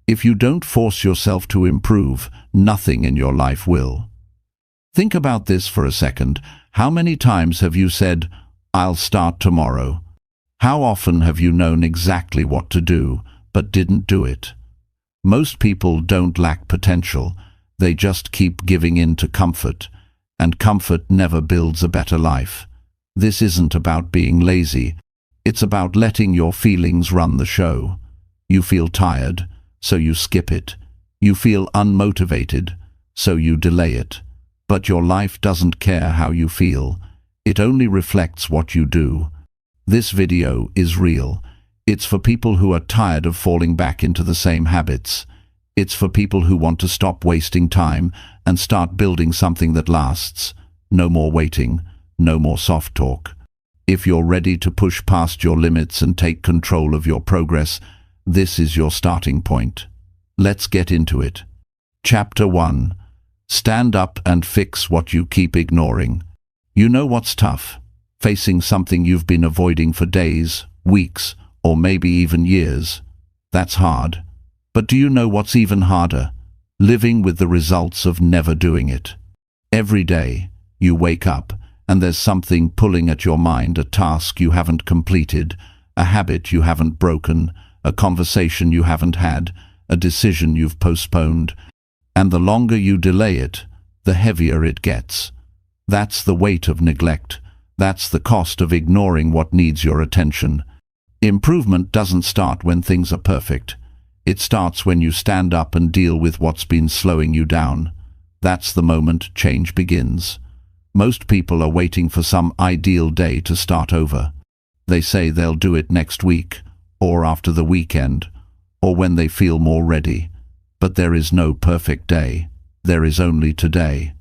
If you don't force yourself to improve, nothing in your life will. Think about this for a second. How many times have you said, "I'll start tomorrow"? How often have you known exactly what to do, but didn't do it? Most people don't lack potential. They just keep giving in to comfort, and comfort never builds a better life. This isn't about being lazy. It's about letting your feelings run the show. You feel tired, so you skip it. You feel unmotivated, so you delay it. But your life doesn't care how you feel. It only reflects what you do. This video is real. It's for people who are tired of falling back into the same habits. It's for people who want to stop wasting time and start building something that lasts. No more waiting, no more soft talk. If you're ready to push past your limits and take control of your progress, this is your starting point. Let's get into it. Chapter 1. Stand up and fix what you keep ignoring. You know what's tough? Facing something you've been avoiding for days, weeks, or maybe even years. That's hard. But do you know what's even harder? Living with the results of never doing it. Every day, you wake up, and there's something pulling at your mind, a task you haven't completed, a habit you haven't broken, a conversation you haven't had, a decision you've postponed. And the longer you delay it, the heavier it gets. That's the weight of neglect. That's the cost of ignoring what needs your attention. Improvement doesn't start when things are perfect. It starts when you stand up and deal with what's been slowing you down. That's the moment change begins. Most people are waiting for some ideal day to start over. They say they'll do it next week, or after the weekend, or when they feel more ready. But there is no perfect day. There is only today.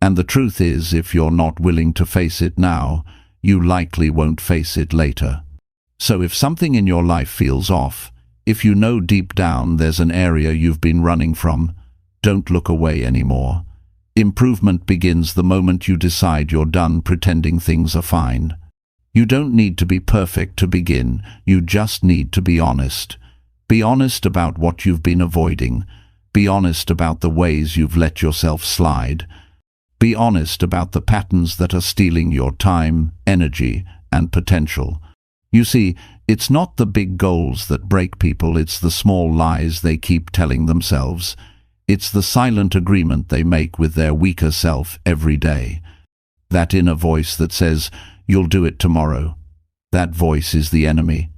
And the truth is, if you're not willing to face it now, you likely won't face it later. So if something in your life feels off, if you know deep down there's an area you've been running from, don't look away anymore. Improvement begins the moment you decide you're done pretending things are fine. You don't need to be perfect to begin. You just need to be honest. Be honest about what you've been avoiding. Be honest about the ways you've let yourself slide. Be honest about the patterns that are stealing your time, energy, and potential. You see, it's not the big goals that break people, it's the small lies they keep telling themselves. It's the silent agreement they make with their weaker self every day. That inner voice that says, "You'll do it tomorrow." That voice is the enemy.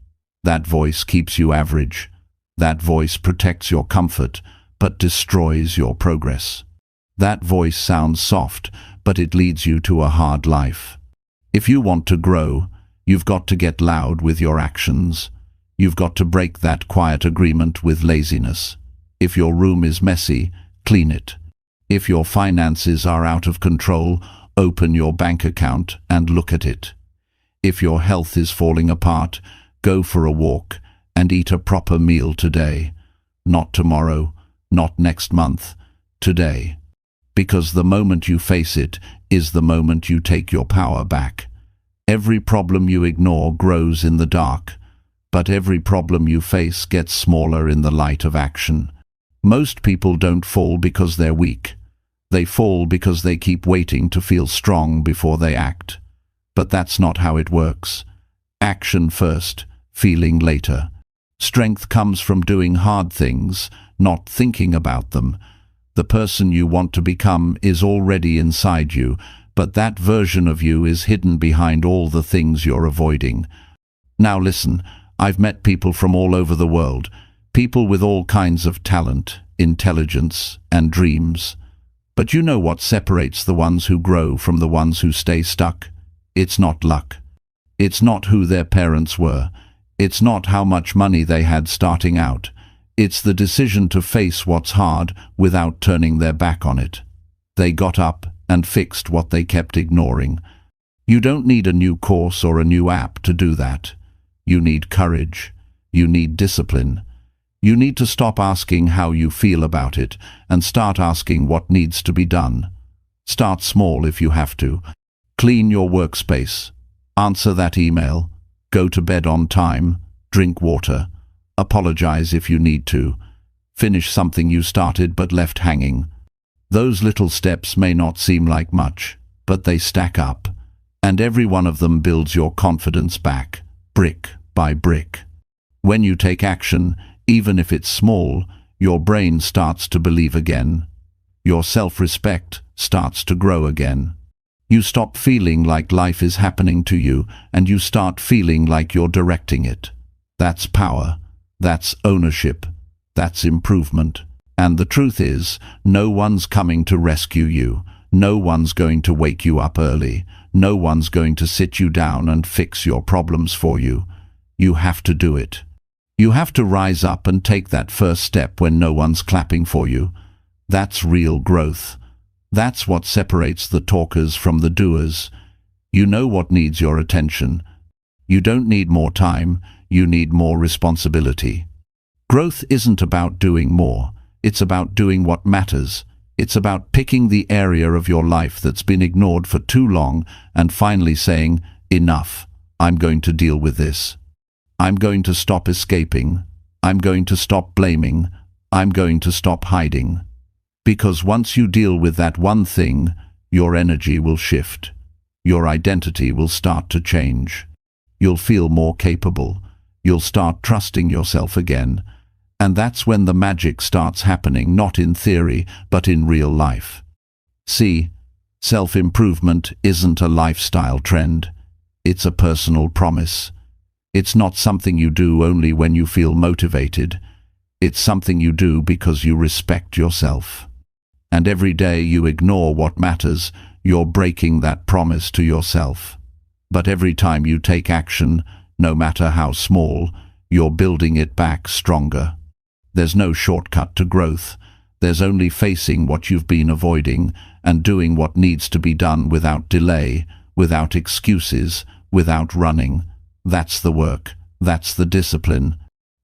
That voice keeps you average. That voice protects your comfort, but destroys your progress. That voice sounds soft, but it leads you to a hard life. If you want to grow, you've got to get loud with your actions. You've got to break that quiet agreement with laziness. If your room is messy, clean it. If your finances are out of control, open your bank account and look at it. If your health is falling apart, go for a walk and eat a proper meal today. Not tomorrow, not next month, today. Because the moment you face it is the moment you take your power back. Every problem you ignore grows in the dark, but every problem you face gets smaller in the light of action. Most people don't fall because they're weak. They fall because they keep waiting to feel strong before they act. But that's not how it works. Action first, feeling later. Strength comes from doing hard things, not thinking about them. The person you want to become is already inside you, but that version of you is hidden behind all the things you're avoiding. Now listen, I've met people from all over the world, people with all kinds of talent, intelligence, and dreams. But you know what separates the ones who grow from the ones who stay stuck? It's not luck. It's not who their parents were. It's not how much money they had starting out. It's the decision to face what's hard without turning their back on it. They got up and fixed what they kept ignoring. You don't need a new course or a new app to do that. You need courage. You need discipline. You need to stop asking how you feel about it and start asking what needs to be done. Start small if you have to. Clean your workspace. Answer that email. Go to bed on time. Drink water. Apologize if you need to. Finish something you started but left hanging. Those little steps may not seem like much, but they stack up, and every one of them builds your confidence back, brick by brick. When you take action, even if it's small, your brain starts to believe again. Your self-respect starts to grow again. You stop feeling like life is happening to you, and you start feeling like you're directing it. That's power. That's ownership. That's improvement. And the truth is, no one's coming to rescue you. No one's going to wake you up early. No one's going to sit you down and fix your problems for you. You have to do it. You have to rise up and take that first step when no one's clapping for you. That's real growth. That's what separates the talkers from the doers. You know what needs your attention. You don't need more time, you need more responsibility. Growth isn't about doing more. It's about doing what matters. It's about picking the area of your life that's been ignored for too long and finally saying, enough, I'm going to deal with this. I'm going to stop escaping. I'm going to stop blaming. I'm going to stop hiding. Because once you deal with that one thing, your energy will shift. Your identity will start to change. You'll feel more capable. You'll start trusting yourself again. And that's when the magic starts happening, not in theory, but in real life. See, self-improvement isn't a lifestyle trend. It's a personal promise. It's not something you do only when you feel motivated. It's something you do because you respect yourself. And every day you ignore what matters, you're breaking that promise to yourself. But every time you take action, no matter how small, you're building it back stronger. There's no shortcut to growth. There's only facing what you've been avoiding and doing what needs to be done without delay, without excuses, without running. That's the work. That's the discipline.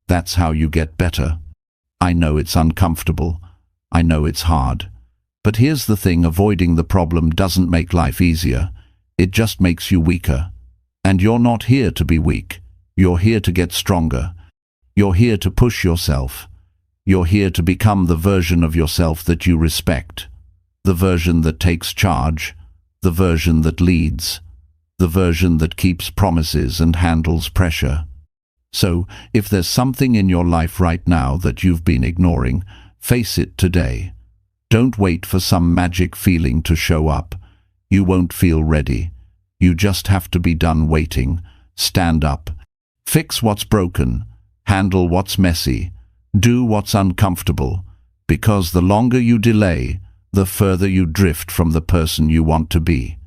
That's how you get better. I know it's uncomfortable. I know it's hard. But here's the thing, avoiding the problem doesn't make life easier. It just makes you weaker. And you're not here to be weak. You're here to get stronger. You're here to push yourself. You're here to become the version of yourself that you respect. The version that takes charge. The version that leads. The version that keeps promises and handles pressure. So, if there's something in your life right now that you've been ignoring, face it today. Don't wait for some magic feeling to show up. You won't feel ready. You just have to be done waiting. Stand up. Fix what's broken. Handle what's messy. Do what's uncomfortable. Because the longer you delay, the further you drift from the person you want to be.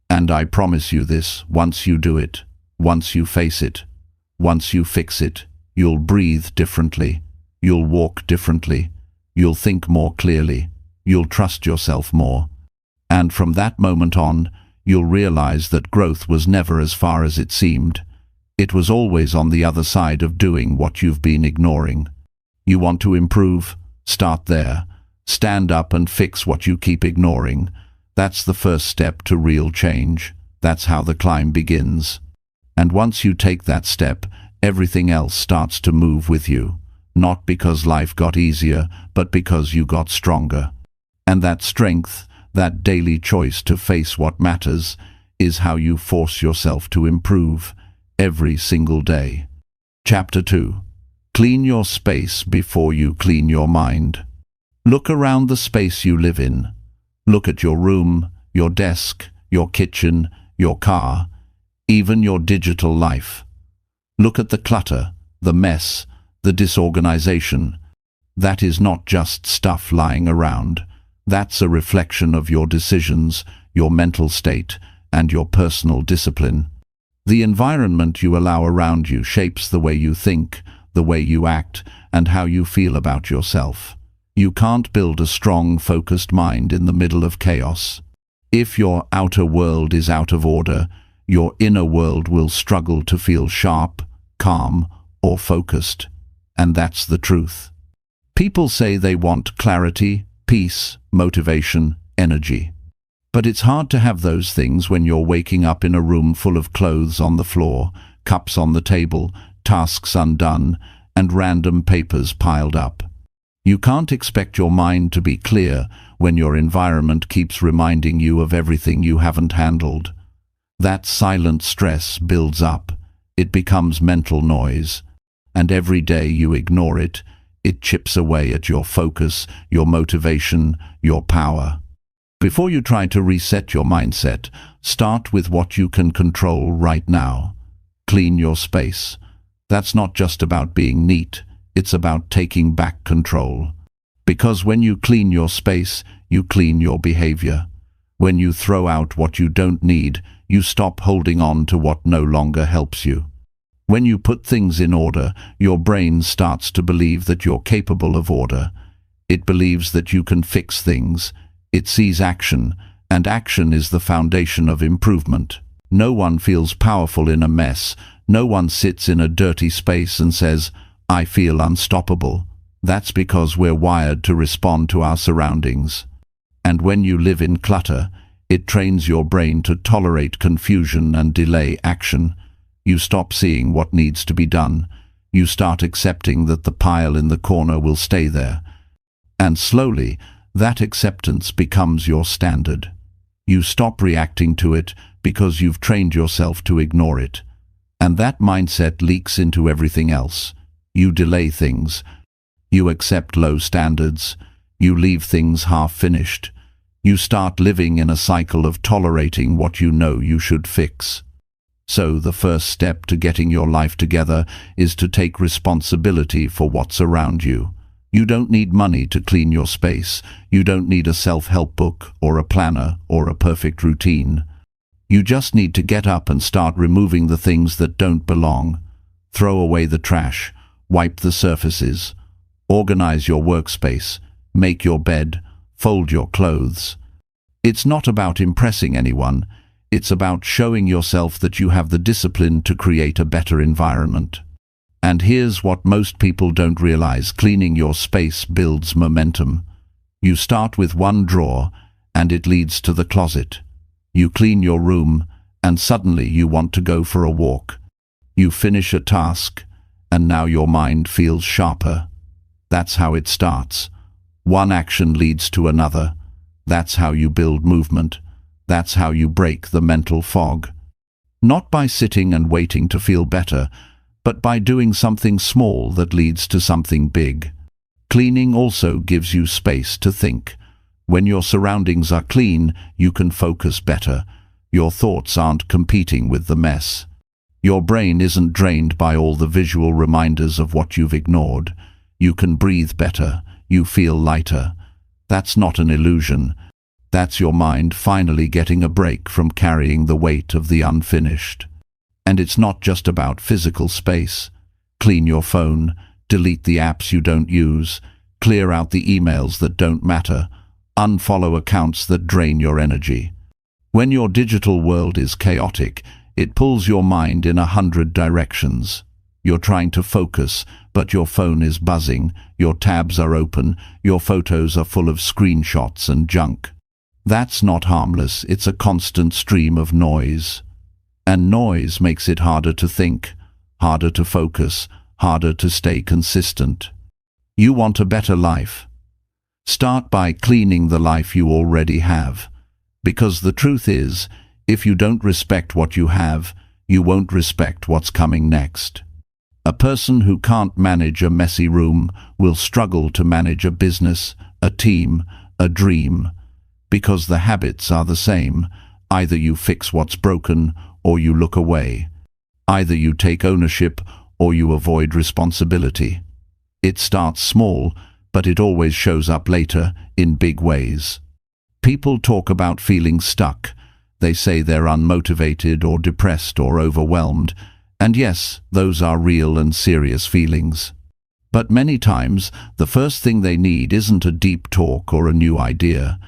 And I promise you this, once you do it, once you face it, once you fix it, you'll breathe differently. You'll walk differently. You'll think more clearly. You'll trust yourself more. And from that moment on, you'll realize that growth was never as far as it seemed. It was always on the other side of doing what you've been ignoring. You want to improve? Start there. Stand up and fix what you keep ignoring. That's the first step to real change. That's how the climb begins. And once you take that step, everything else starts to move with you. Not because life got easier, but because you got stronger. And that strength, that daily choice to face what matters, is how you force yourself to improve every single day. Chapter 2. Clean your space before you clean your mind. Look around the space you live in. Look at your room, your desk, your kitchen, your car, even your digital life. Look at the clutter, the mess, the disorganization. That is not just stuff lying around. That's a reflection of your decisions, your mental state, and your personal discipline. The environment you allow around you shapes the way you think, the way you act, and how you feel about yourself. You can't build a strong, focused mind in the middle of chaos. If your outer world is out of order, your inner world will struggle to feel sharp, calm, or focused. And that's the truth. People say they want clarity, peace, motivation, energy. But it's hard to have those things when you're waking up in a room full of clothes on the floor, cups on the table, tasks undone, and random papers piled up. You can't expect your mind to be clear when your environment keeps reminding you of everything you haven't handled. That silent stress builds up. It becomes mental noise. And every day you ignore it, it chips away at your focus, your motivation, your power. Before you try to reset your mindset, start with what you can control right now. Clean your space. That's not just about being neat, it's about taking back control. Because when you clean your space, you clean your behavior. When you throw out what you don't need, you stop holding on to what no longer helps you. When you put things in order, your brain starts to believe that you're capable of order. It believes that you can fix things. It sees action, and action is the foundation of improvement. No one feels powerful in a mess. No one sits in a dirty space and says, "I feel unstoppable." That's because we're wired to respond to our surroundings. And when you live in clutter, it trains your brain to tolerate confusion and delay action. You stop seeing what needs to be done. You start accepting that the pile in the corner will stay there. And slowly, that acceptance becomes your standard. You stop reacting to it because you've trained yourself to ignore it. And that mindset leaks into everything else. You delay things. You accept low standards. You leave things half-finished. You start living in a cycle of tolerating what you know you should fix. So the first step to getting your life together is to take responsibility for what's around you. You don't need money to clean your space. You don't need a self-help book or a planner or a perfect routine. You just need to get up and start removing the things that don't belong. Throw away the trash. Wipe the surfaces. Organize your workspace. Make your bed. Fold your clothes. It's not about impressing anyone. It's about showing yourself that you have the discipline to create a better environment. And here's what most people don't realize: cleaning your space builds momentum. You start with one drawer, and it leads to the closet. You clean your room, and suddenly you want to go for a walk. You finish a task, and now your mind feels sharper. That's how it starts. One action leads to another. That's how you build movement. That's how you break the mental fog. Not by sitting and waiting to feel better, but by doing something small that leads to something big. Cleaning also gives you space to think. When your surroundings are clean, you can focus better. Your thoughts aren't competing with the mess. Your brain isn't drained by all the visual reminders of what you've ignored. You can breathe better. You feel lighter. That's not an illusion. That's your mind finally getting a break from carrying the weight of the unfinished. And it's not just about physical space. Clean your phone, delete the apps you don't use, clear out the emails that don't matter, unfollow accounts that drain your energy. When your digital world is chaotic, it pulls your mind in 100 directions. You're trying to focus, but your phone is buzzing, your tabs are open, your photos are full of screenshots and junk. That's not harmless, it's a constant stream of noise. And noise makes it harder to think, harder to focus, harder to stay consistent. You want a better life? Start by cleaning the life you already have. Because the truth is, if you don't respect what you have, you won't respect what's coming next. A person who can't manage a messy room will struggle to manage a business, a team, a dream. Because the habits are the same. Either you fix what's broken or you look away. Either you take ownership or you avoid responsibility. It starts small, but it always shows up later in big ways. People talk about feeling stuck. They say they're unmotivated or depressed or overwhelmed. And yes, those are real and serious feelings. But many times, the first thing they need isn't a deep talk or a new idea.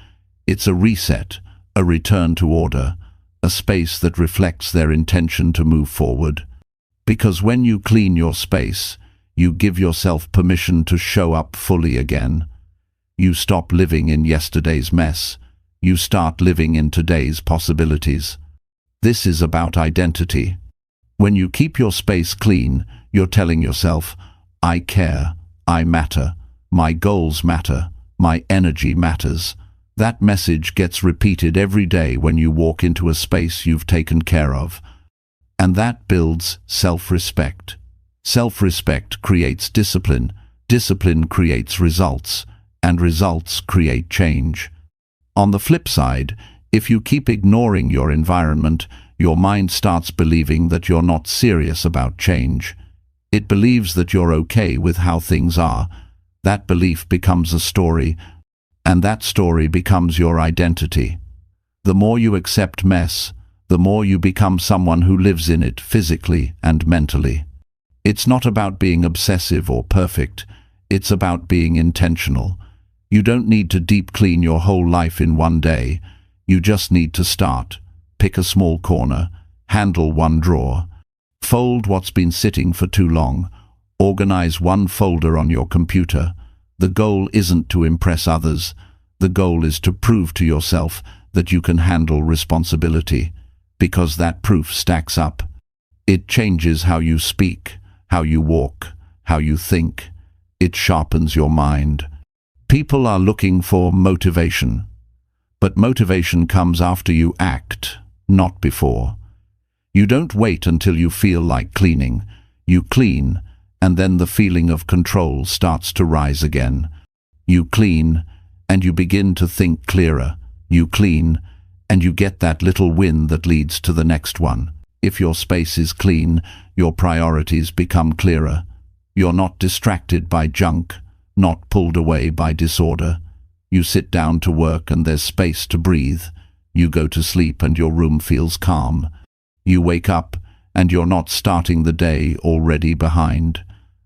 It's a reset, a return to order, a space that reflects their intention to move forward. Because when you clean your space, you give yourself permission to show up fully again. You stop living in yesterday's mess. You start living in today's possibilities. This is about identity. When you keep your space clean, you're telling yourself, "I care, I matter. my goals matter, my energy matters. That message gets repeated every day when you walk into a space you've taken care of. And that builds self-respect. Self-respect creates discipline, discipline creates results, and results create change. On the flip side, if you keep ignoring your environment, your mind starts believing that you're not serious about change. It believes that you're okay with how things are. That belief becomes a story, and that story becomes your identity. The more you accept mess, the more you become someone who lives in it physically and mentally. It's not about being obsessive or perfect. It's about being intentional. You don't need to deep clean your whole life in one day. You just need to start. Pick a small corner. Handle one drawer. Fold what's been sitting for too long. Organize one folder on your computer. The goal isn't to impress others. The goal is to prove to yourself that you can handle responsibility, because that proof stacks up. It changes how you speak, how you walk, how you think. It sharpens your mind. People are looking for motivation, but motivation comes after you act, not before. You don't wait until you feel like cleaning. You clean, and then the feeling of control starts to rise again. You clean, and you begin to think clearer. You clean, and you get that little win that leads to the next one. If your space is clean, your priorities become clearer. You're not distracted by junk, not pulled away by disorder. You sit down to work and there's space to breathe. You go to sleep and your room feels calm. You wake up and you're not starting the day already behind.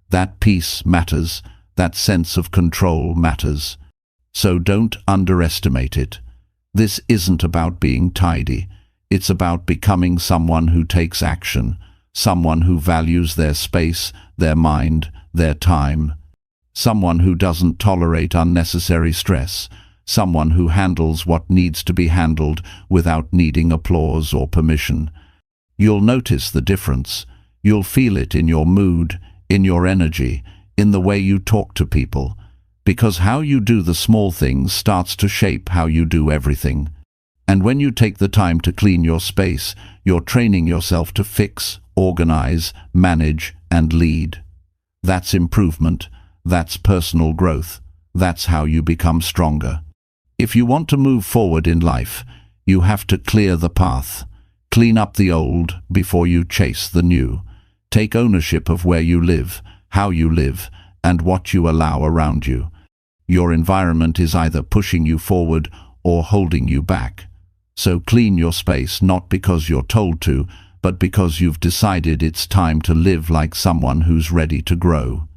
That peace matters. That sense of control matters. So don't underestimate it. This isn't about being tidy. It's about becoming someone who takes action, someone who values their space, their mind, their time, someone who doesn't tolerate unnecessary stress, someone who handles what needs to be handled without needing applause or permission. You'll notice the difference. You'll feel it in your mood, in your energy, in the way you talk to people, because how you do the small things starts to shape how you do everything. And when you take the time to clean your space, you're training yourself to fix, organize, manage, and lead. That's improvement. That's personal growth. That's how you become stronger. If you want to move forward in life, you have to clear the path. Clean up the old before you chase the new. Take ownership of where you live, how you live, and what you allow around you. Your environment is either pushing you forward or holding you back. So clean your space not because you're told to, but because you've decided it's time to live like someone who's ready to grow.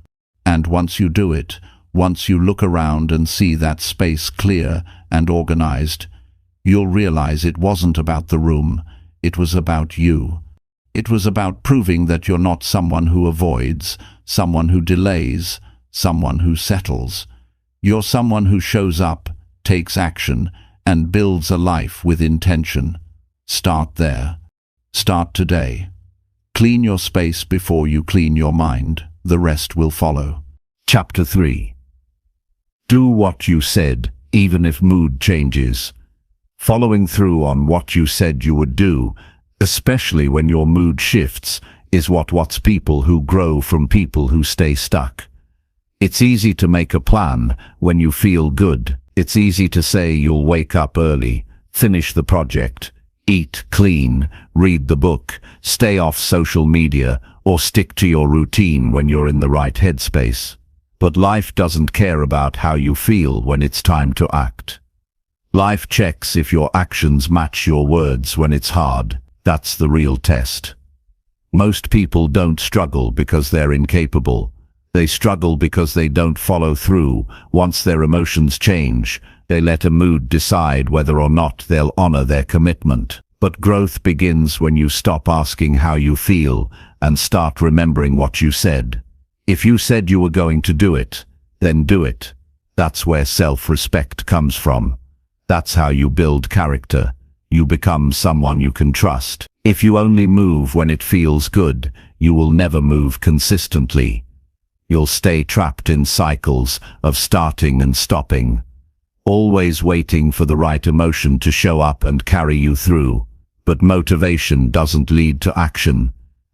And once you do it, once you look around and see that space clear and organized, you'll realize it wasn't about the room, it was about you. It was about proving that you're not someone who avoids, someone who delays, someone who settles. You're someone who shows up, takes action, and builds a life with intention. Start there. Start today. Clean your space before you clean your mind. The rest will follow. Chapter 3. Do what you said, even if mood changes. Following through on what you said you would do, especially when your mood shifts, is what's people who grow from people who stay stuck. It's easy to make a plan when you feel good. It's easy to say you'll wake up early, finish the project, eat clean, read the book, stay off social media, or stick to your routine when you're in the right headspace. But life doesn't care about how you feel when it's time to act. Life checks if your actions match your words when it's hard. That's the real test. Most people don't struggle because they're incapable. They struggle because they don't follow through. Once their emotions change, they let a mood decide whether or not they'll honor their commitment. But growth begins when you stop asking how you feel and start remembering what you said. If you said you were going to do it, then do it. That's where self-respect comes from. That's how you build character. You become someone you can trust. If you only move when it feels good, you will never move consistently. You'll stay trapped in cycles of starting and stopping, always waiting for the right emotion to show up and carry you through. But motivation doesn't lead to action.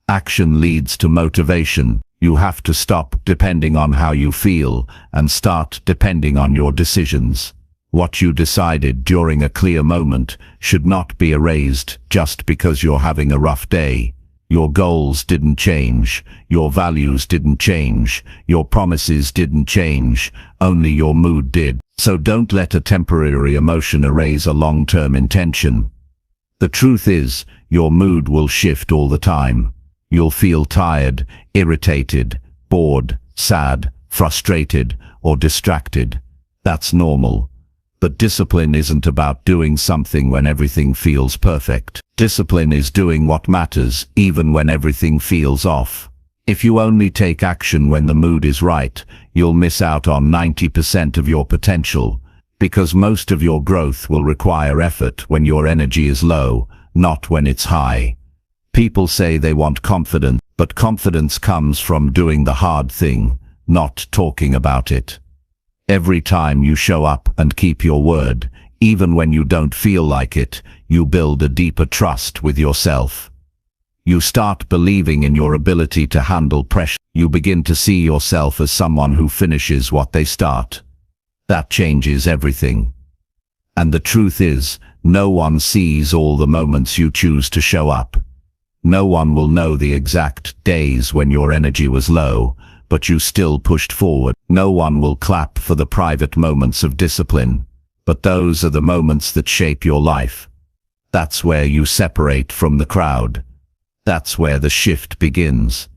Action leads to motivation. You have to stop depending on how you feel and start depending on your decisions. What you decided during a clear moment should not be erased just because you're having a rough day. Your goals didn't change, your values didn't change, your promises didn't change, only your mood did. So don't let a temporary emotion erase a long-term intention. The truth is, your mood will shift all the time. You'll feel tired, irritated, bored, sad, frustrated, or distracted. That's normal. But discipline isn't about doing something when everything feels perfect. Discipline is doing what matters, even when everything feels off. If you only take action when the mood is right, you'll miss out on 90% of your potential, because most of your growth will require effort when your energy is low, not when it's high. People say they want confidence, but confidence comes from doing the hard thing, not talking about it. Every time you show up and keep your word, even when you don't feel like it, you build a deeper trust with yourself. You start believing in your ability to handle pressure. You begin to see yourself as someone who finishes what they start. That changes everything. And the truth is, no one sees all the moments you choose to show up. No one will know the exact days when your energy was low, but you still pushed forward. No one will clap for the private moments of discipline, but those are the moments that shape your life. That's where you separate from the crowd. That's where the shift begins.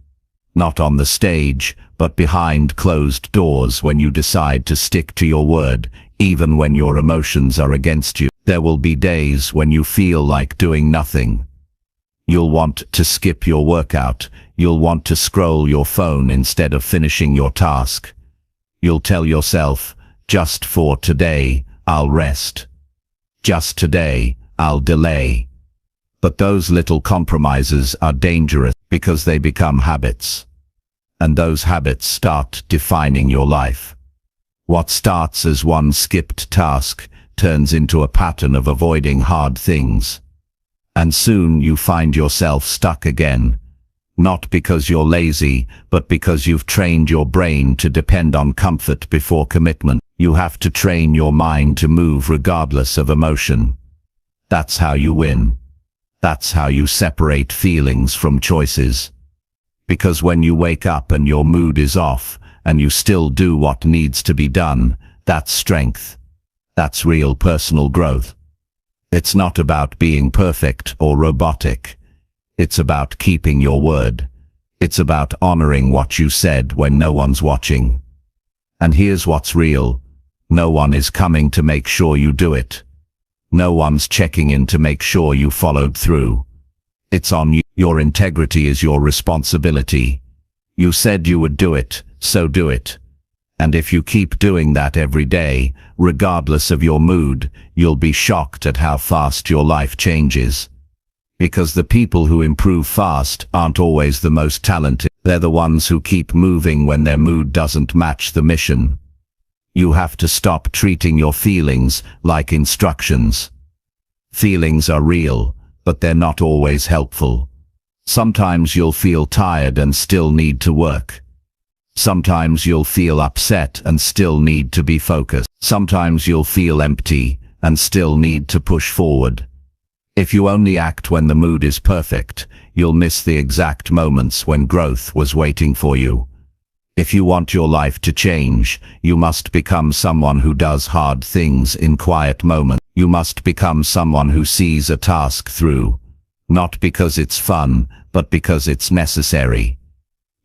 Not on the stage, but behind closed doors, when you decide to stick to your word, even when your emotions are against you. There will be days when you feel like doing nothing. You'll want to skip your workout. You'll want to scroll your phone instead of finishing your task. You'll tell yourself, just for today, I'll rest. Just today, I'll delay. But those little compromises are dangerous because they become habits. And those habits start defining your life. What starts as one skipped task turns into a pattern of avoiding hard things. And soon you find yourself stuck again. Not because you're lazy, but because you've trained your brain to depend on comfort before commitment. You have to train your mind to move regardless of emotion. That's how you win. That's how you separate feelings from choices. Because when you wake up and your mood is off, and you still do what needs to be done, that's strength. That's real personal growth. It's not about being perfect or robotic. It's about keeping your word. It's about honoring what you said when no one's watching. And here's what's real. No one is coming to make sure you do it. No one's checking in to make sure you followed through. It's on you. Your integrity is your responsibility. You said you would do it, so do it. And if you keep doing that every day, regardless of your mood, you'll be shocked at how fast your life changes. Because the people who improve fast aren't always the most talented. They're the ones who keep moving when their mood doesn't match the mission. You have to stop treating your feelings like instructions. Feelings are real, but they're not always helpful. Sometimes you'll feel tired and still need to work. Sometimes you'll feel upset and still need to be focused. Sometimes you'll feel empty and still need to push forward. If you only act when the mood is perfect, you'll miss the exact moments when growth was waiting for you. If you want your life to change, you must become someone who does hard things in quiet moments. You must become someone who sees a task through, not because it's fun, but because it's necessary.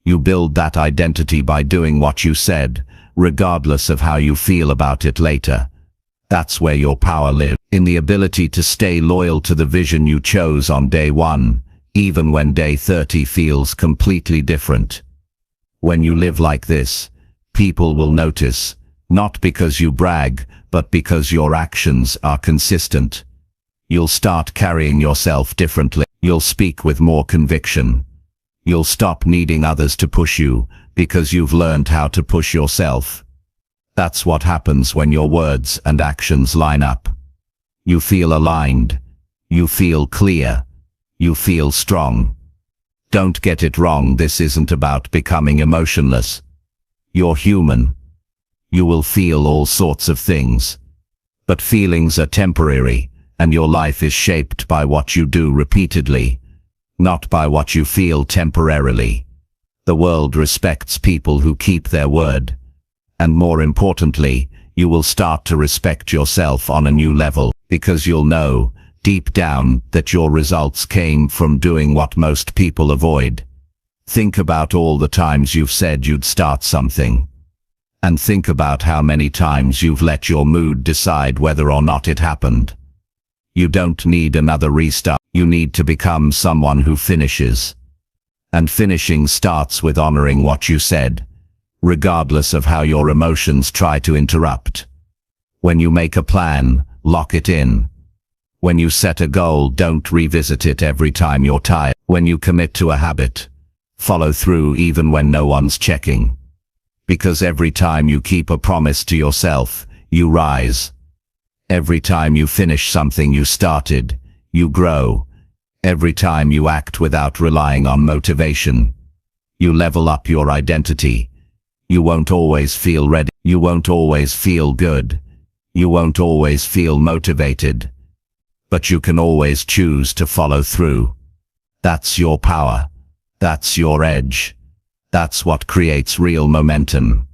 You build that identity by doing what you said, regardless of how you feel about it later. That's where your power lives, in the ability to stay loyal to the vision you chose on day 1, even when day 30 feels completely different. When you live like this, people will notice, not because you brag, but because your actions are consistent. You'll start carrying yourself differently. You'll speak with more conviction. You'll stop needing others to push you, because you've learned how to push yourself. That's what happens when your words and actions line up. You feel aligned. You feel clear. You feel strong. Don't get it wrong, this isn't about becoming emotionless. You're human. You will feel all sorts of things. But feelings are temporary, and your life is shaped by what you do repeatedly, not by what you feel temporarily. The world respects people who keep their word. And more importantly, you will start to respect yourself on a new level, because you'll know, deep down, that your results came from doing what most people avoid. Think about all the times you've said you'd start something. And think about how many times you've let your mood decide whether or not it happened. You don't need another restart. You need to become someone who finishes. And finishing starts with honoring what you said, regardless of how your emotions try to interrupt. When you make a plan, lock it in. When you set a goal, don't revisit it every time you're tired. When you commit to a habit, follow through even when no one's checking. Because every time you keep a promise to yourself, you rise. Every time you finish something you started, you grow. Every time you act without relying on motivation, you level up your identity. You won't always feel ready. You won't always feel good. You won't always feel motivated. But you can always choose to follow through. That's your power. That's your edge. That's what creates real momentum.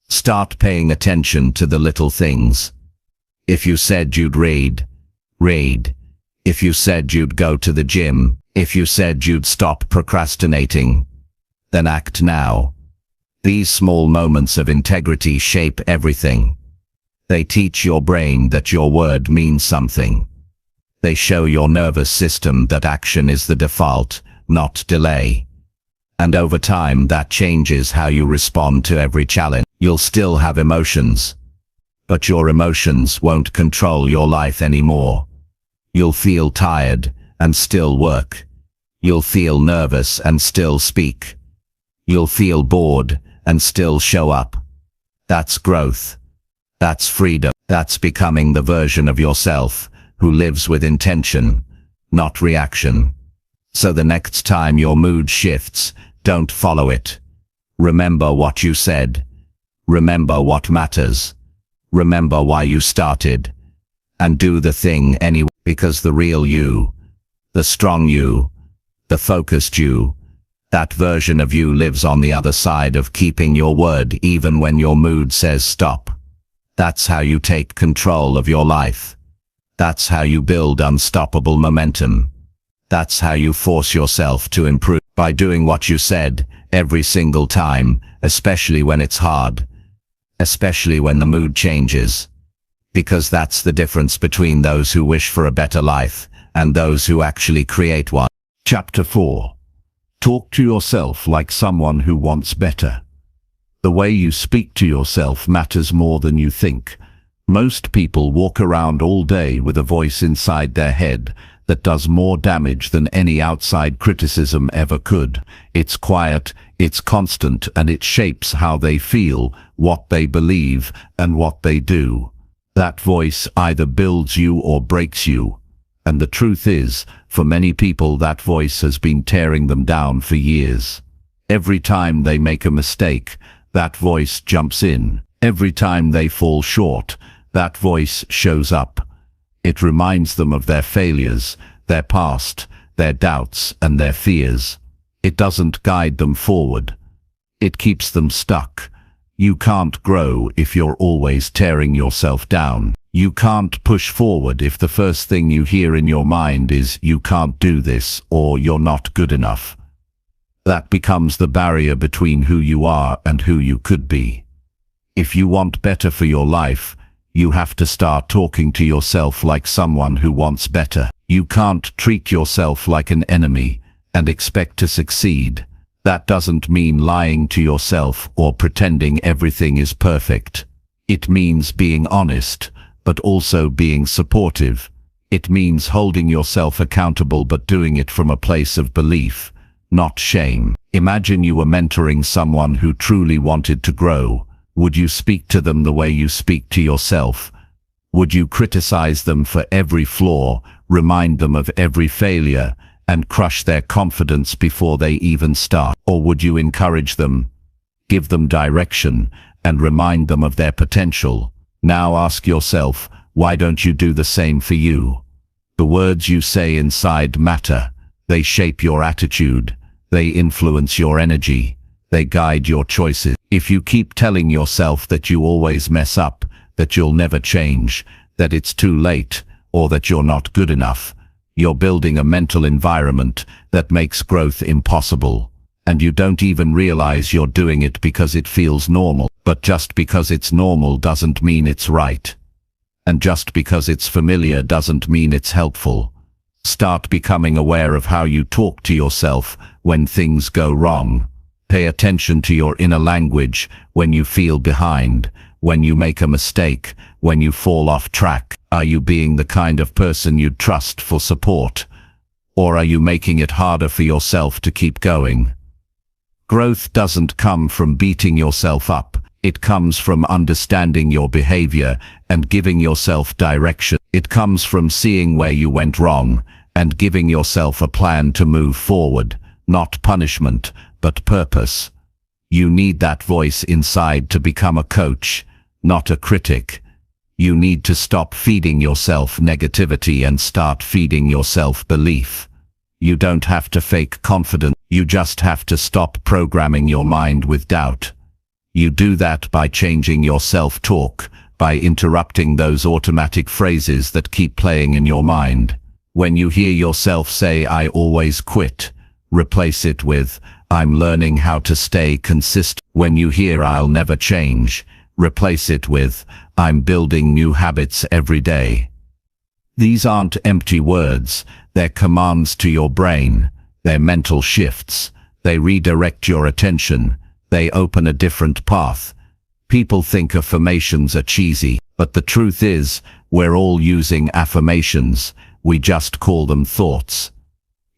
Start paying attention to the little things. If you said you'd read, read. If you said you'd go to the gym, if you said you'd stop procrastinating, then act now. These small moments of integrity shape everything. They teach your brain that your word means something. They show your nervous system that action is the default, not delay. And over time, that changes how you respond to every challenge. You'll still have emotions, but your emotions won't control your life anymore. You'll feel tired and still work. You'll feel nervous and still speak. You'll feel bored and still show up. That's growth. That's freedom. That's becoming the version of yourself who lives with intention, not reaction. So the next time your mood shifts, don't follow it. Remember what you said. Remember what matters. Remember why you started. And do the thing anyway, because the real you, the strong you, the focused you, that version of you lives on the other side of keeping your word even when your mood says stop. That's how you take control of your life. That's how you build unstoppable momentum. That's how you force yourself to improve, by doing what you said every single time, especially when it's hard, especially when the mood changes. Because that's the difference between those who wish for a better life and those who actually create one. Chapter 4. Talk to yourself like someone who wants better. The way you speak to yourself matters more than you think. Most people walk around all day with a voice inside their head that does more damage than any outside criticism ever could. It's quiet, it's constant, and it shapes how they feel, what they believe, and what they do. That voice either builds you or breaks you. And the truth is, for many people, that voice has been tearing them down for years. Every time they make a mistake, that voice jumps in. Every time they fall short, that voice shows up. It reminds them of their failures, their past, their doubts, and their fears. It doesn't guide them forward. It keeps them stuck. You can't grow if you're always tearing yourself down. You can't push forward if the first thing you hear in your mind is "you can't do this" or "you're not good enough." That becomes the barrier between who you are and who you could be. If you want better for your life, you have to start talking to yourself like someone who wants better. You can't treat yourself like an enemy and expect to succeed. That doesn't mean lying to yourself or pretending everything is perfect. It means being honest, but also being supportive. It means holding yourself accountable but doing it from a place of belief, not shame. Imagine you were mentoring someone who truly wanted to grow. Would you speak to them the way you speak to yourself? Would you criticize them for every flaw, remind them of every failure, and crush their confidence before they even start? Or would you encourage them, give them direction, and remind them of their potential? Now ask yourself, why don't you do the same for you? The words you say inside matter. They shape your attitude. They influence your energy. They guide your choices. If you keep telling yourself that you always mess up, that you'll never change, that it's too late, or that you're not good enough, you're building a mental environment that makes growth impossible. And you don't even realize you're doing it because it feels normal. But just because it's normal doesn't mean it's right. And just because it's familiar doesn't mean it's helpful. Start becoming aware of how you talk to yourself when things go wrong. Pay attention to your inner language when you feel behind, when you make a mistake, when you fall off track. Are you being the kind of person you'd trust for support? Or are you making it harder for yourself to keep going? Growth doesn't come from beating yourself up. It comes from understanding your behavior and giving yourself direction. It comes from seeing where you went wrong and giving yourself a plan to move forward, not punishment, but purpose. You need that voice inside to become a coach, not a critic. You need to stop feeding yourself negativity and start feeding yourself belief. You don't have to fake confidence. You just have to stop programming your mind with doubt. You do that by changing your self-talk, by interrupting those automatic phrases that keep playing in your mind. When you hear yourself say, "I always quit," replace it with, "I'm learning how to stay consistent." When you hear, "I'll never change," replace it with, "I'm building new habits every day." These aren't empty words, they're commands to your brain. They're mental shifts. They redirect your attention. They open a different path. People think affirmations are cheesy, but the truth is, we're all using affirmations. We just call them thoughts.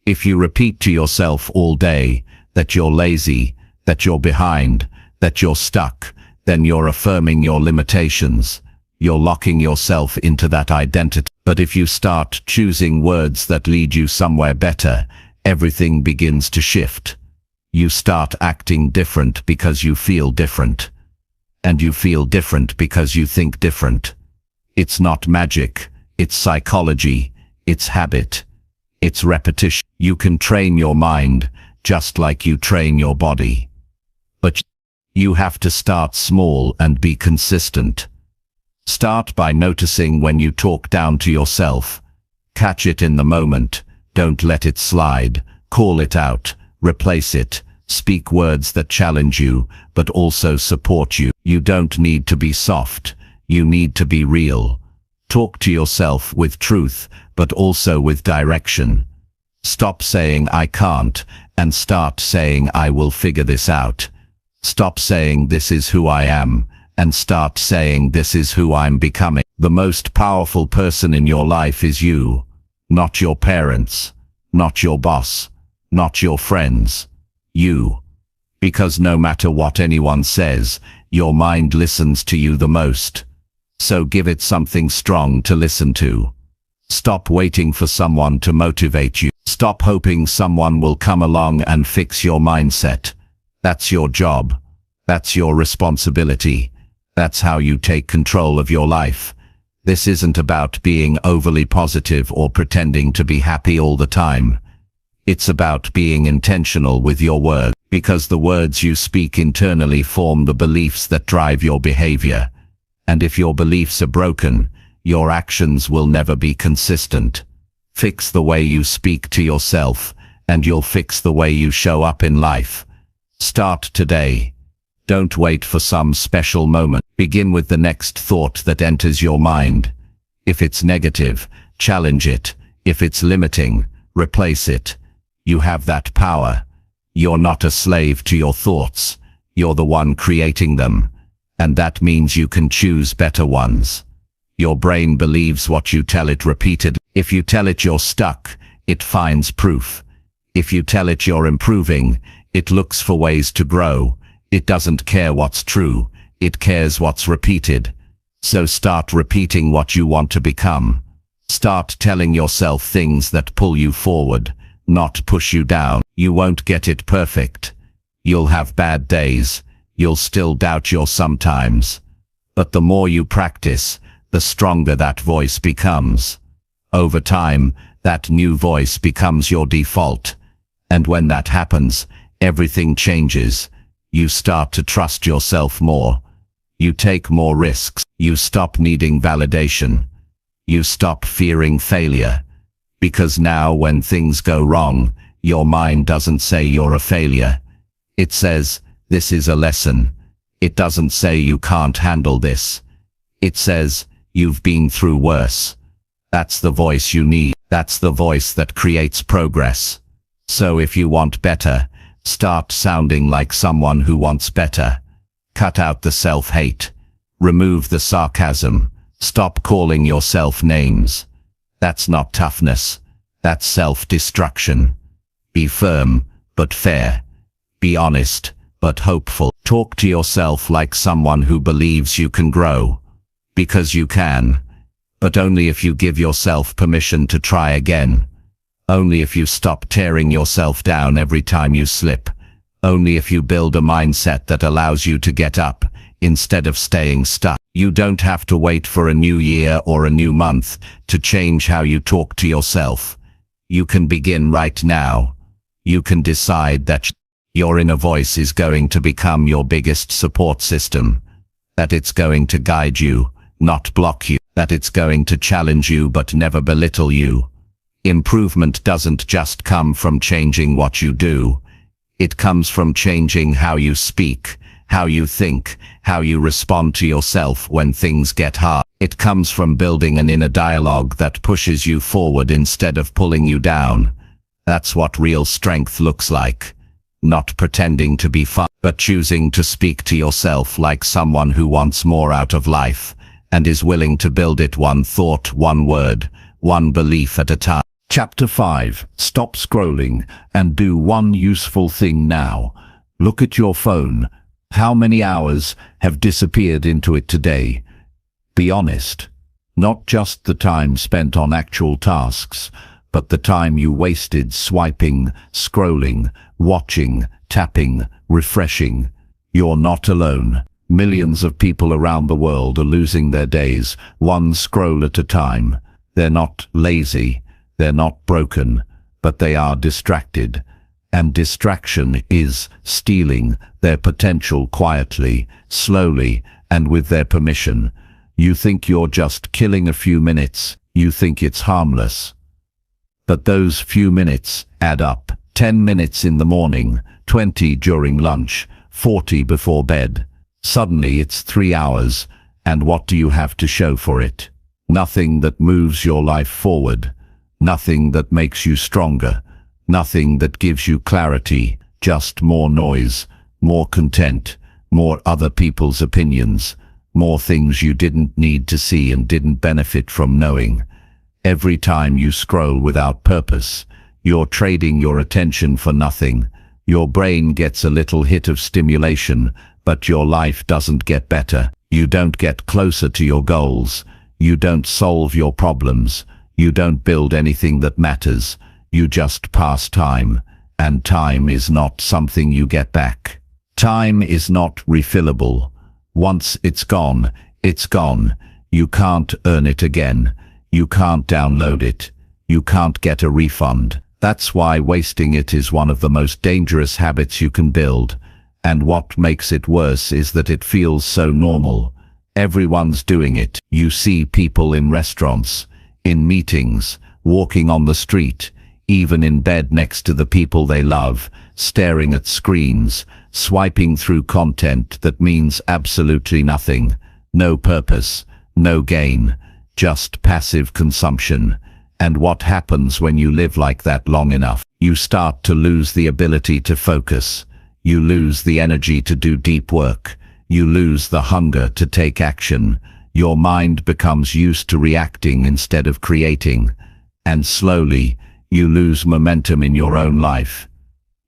If you repeat to yourself all day that you're lazy, that you're behind, that you're stuck, then you're affirming your limitations. You're locking yourself into that identity. But if you start choosing words that lead you somewhere better, everything begins to shift. You start acting different because you feel different. And you feel different because you think different. It's not magic, it's psychology, it's habit, it's repetition. You can train your mind just like you train your body. But you have to start small and be consistent. Start by noticing when you talk down to yourself. Catch it in the moment. Don't let it slide. Call it out. Replace it. Speak words that challenge you, but also support you. You don't need to be soft. You need to be real. Talk to yourself with truth, but also with direction. Stop saying "I can't" and start saying "I will figure this out." Stop saying "this is who I am" and start saying "this is who I'm becoming." The most powerful person in your life is you, not your parents, not your boss, not your friends. You. Because no matter what anyone says, your mind listens to you the most. So give it something strong to listen to. Stop waiting for someone to motivate you. Stop hoping someone will come along and fix your mindset. That's your job. That's your responsibility. That's how you take control of your life. This isn't about being overly positive or pretending to be happy all the time. It's about being intentional with your words, because the words you speak internally form the beliefs that drive your behavior. And if your beliefs are broken, your actions will never be consistent. Fix the way you speak to yourself, and you'll fix the way you show up in life. Start today. Don't wait for some special moment. Begin with the next thought that enters your mind. If it's negative, challenge it. If it's limiting, replace it. You have that power. You're not a slave to your thoughts. You're the one creating them. And that means you can choose better ones. Your brain believes what you tell it repeatedly. If you tell it you're stuck, it finds proof. If you tell it you're improving, It looks for ways to grow. It doesn't care what's true. It cares what's repeated. So start repeating what you want to become. Start telling yourself things that pull you forward, not push you down. You won't get it perfect. You'll have bad days. You'll still doubt yourself sometimes. But the more you practice, the stronger that voice becomes. Over time, that new voice becomes your default. And when that happens, everything changes. You start to trust yourself more. You take more risks. You stop needing validation. You stop fearing failure. Because now when things go wrong, your mind doesn't say you're a failure. It says, this is a lesson. It doesn't say you can't handle this. It says, you've been through worse. That's the voice you need. That's the voice that creates progress. So if you want better, start sounding like someone who wants better. Cut out the self-hate. Remove the sarcasm. Stop calling yourself names. That's not toughness. That's self-destruction. Be firm, but fair. Be honest, but hopeful. Talk to yourself like someone who believes you can grow. Because you can. But only if you give yourself permission to try again. Only if you stop tearing yourself down every time you slip. Only if you build a mindset that allows you to get up, instead of staying stuck. You don't have to wait for a new year or a new month to change how you talk to yourself. You can begin right now. You can decide that your inner voice is going to become your biggest support system. That it's going to guide you, not block you. That it's going to challenge you but never belittle you. Improvement doesn't just come from changing what you do. It comes from changing how you speak, how you think, how you respond to yourself when things get hard. It comes from building an inner dialogue that pushes you forward instead of pulling you down. That's what real strength looks like. Not pretending to be fun, but choosing to speak to yourself like someone who wants more out of life, and is willing to build it one thought, one word, one belief at a time. Chapter 5. Stop scrolling and do one useful thing now. Look at your phone. How many hours have disappeared into it today? Be honest. Not just the time spent on actual tasks, but the time you wasted swiping, scrolling, watching, tapping, refreshing. You're not alone. Millions of people around the world are losing their days, one scroll at a time. They're not lazy, they're not broken, but they are distracted. And distraction is stealing their potential quietly, slowly, and with their permission. You think you're just killing a few minutes, you think it's harmless. But those few minutes add up. 10 minutes in the morning, 20 during lunch, 40 before bed. Suddenly it's 3 hours, and what do you have to show for it? Nothing that moves your life forward. Nothing that makes you stronger. Nothing that gives you clarity. Just more noise, more content, more other people's opinions, more things you didn't need to see and didn't benefit from knowing. Every time you scroll without purpose, you're trading your attention for nothing. Your brain gets a little hit of stimulation, but your life doesn't get better. You don't get closer to your goals. You don't solve your problems. You don't build anything that matters. You just pass time, and time is not something you get back. Time is not refillable. Once it's gone, it's gone. You can't earn it again. You can't download it. You can't get a refund. That's why wasting it is one of the most dangerous habits you can build. And what makes it worse is that it feels so normal. Everyone's doing it. You see people in restaurants, in meetings, walking on the street, even in bed next to the people they love, staring at screens, swiping through content that means absolutely nothing. No purpose, no gain, just passive consumption. And what happens when you live like that long enough? You start to lose the ability to focus. You lose the energy to do deep work. You lose the hunger to take action. Your mind becomes used to reacting instead of creating. And slowly, you lose momentum in your own life.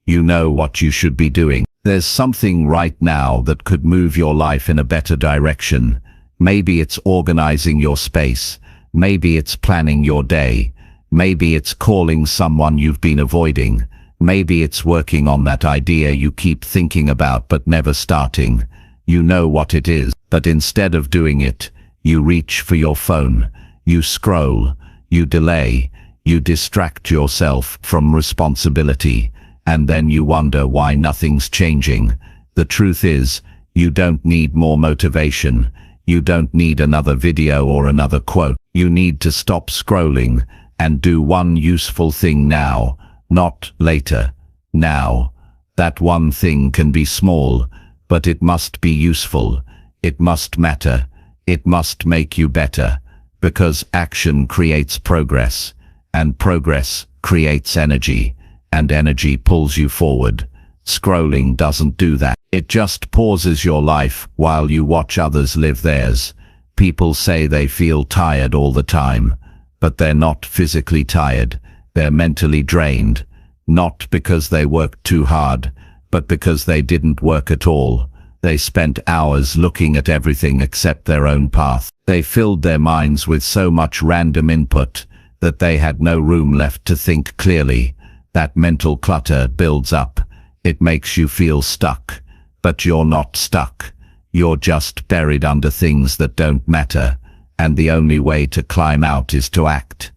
You know what you should be doing. There's something right now that could move your life in a better direction. Maybe it's organizing your space. Maybe it's planning your day. Maybe it's calling someone you've been avoiding. Maybe it's working on that idea you keep thinking about but never starting. You know what it is, but instead of doing it, you reach for your phone. You scroll. You delay. You distract yourself from responsibility. And then you wonder why nothing's changing. The truth is, you don't need more motivation. You don't need another video or another quote. You need to stop scrolling and do one useful thing now, not later. Now. That one thing can be small, but it must be useful. It must matter. It must make you better. Because action creates progress, and progress creates energy, and energy pulls you forward. Scrolling doesn't do that. It just pauses your life while you watch others live theirs. People say they feel tired all the time, but they're not physically tired. They're mentally drained, not because they worked too hard, but because they didn't work at all. They spent hours looking at everything except their own path. They filled their minds with so much random input that they had no room left to think clearly. That mental clutter builds up. It makes you feel stuck. But you're not stuck. You're just buried under things that don't matter. And the only way to climb out is to act.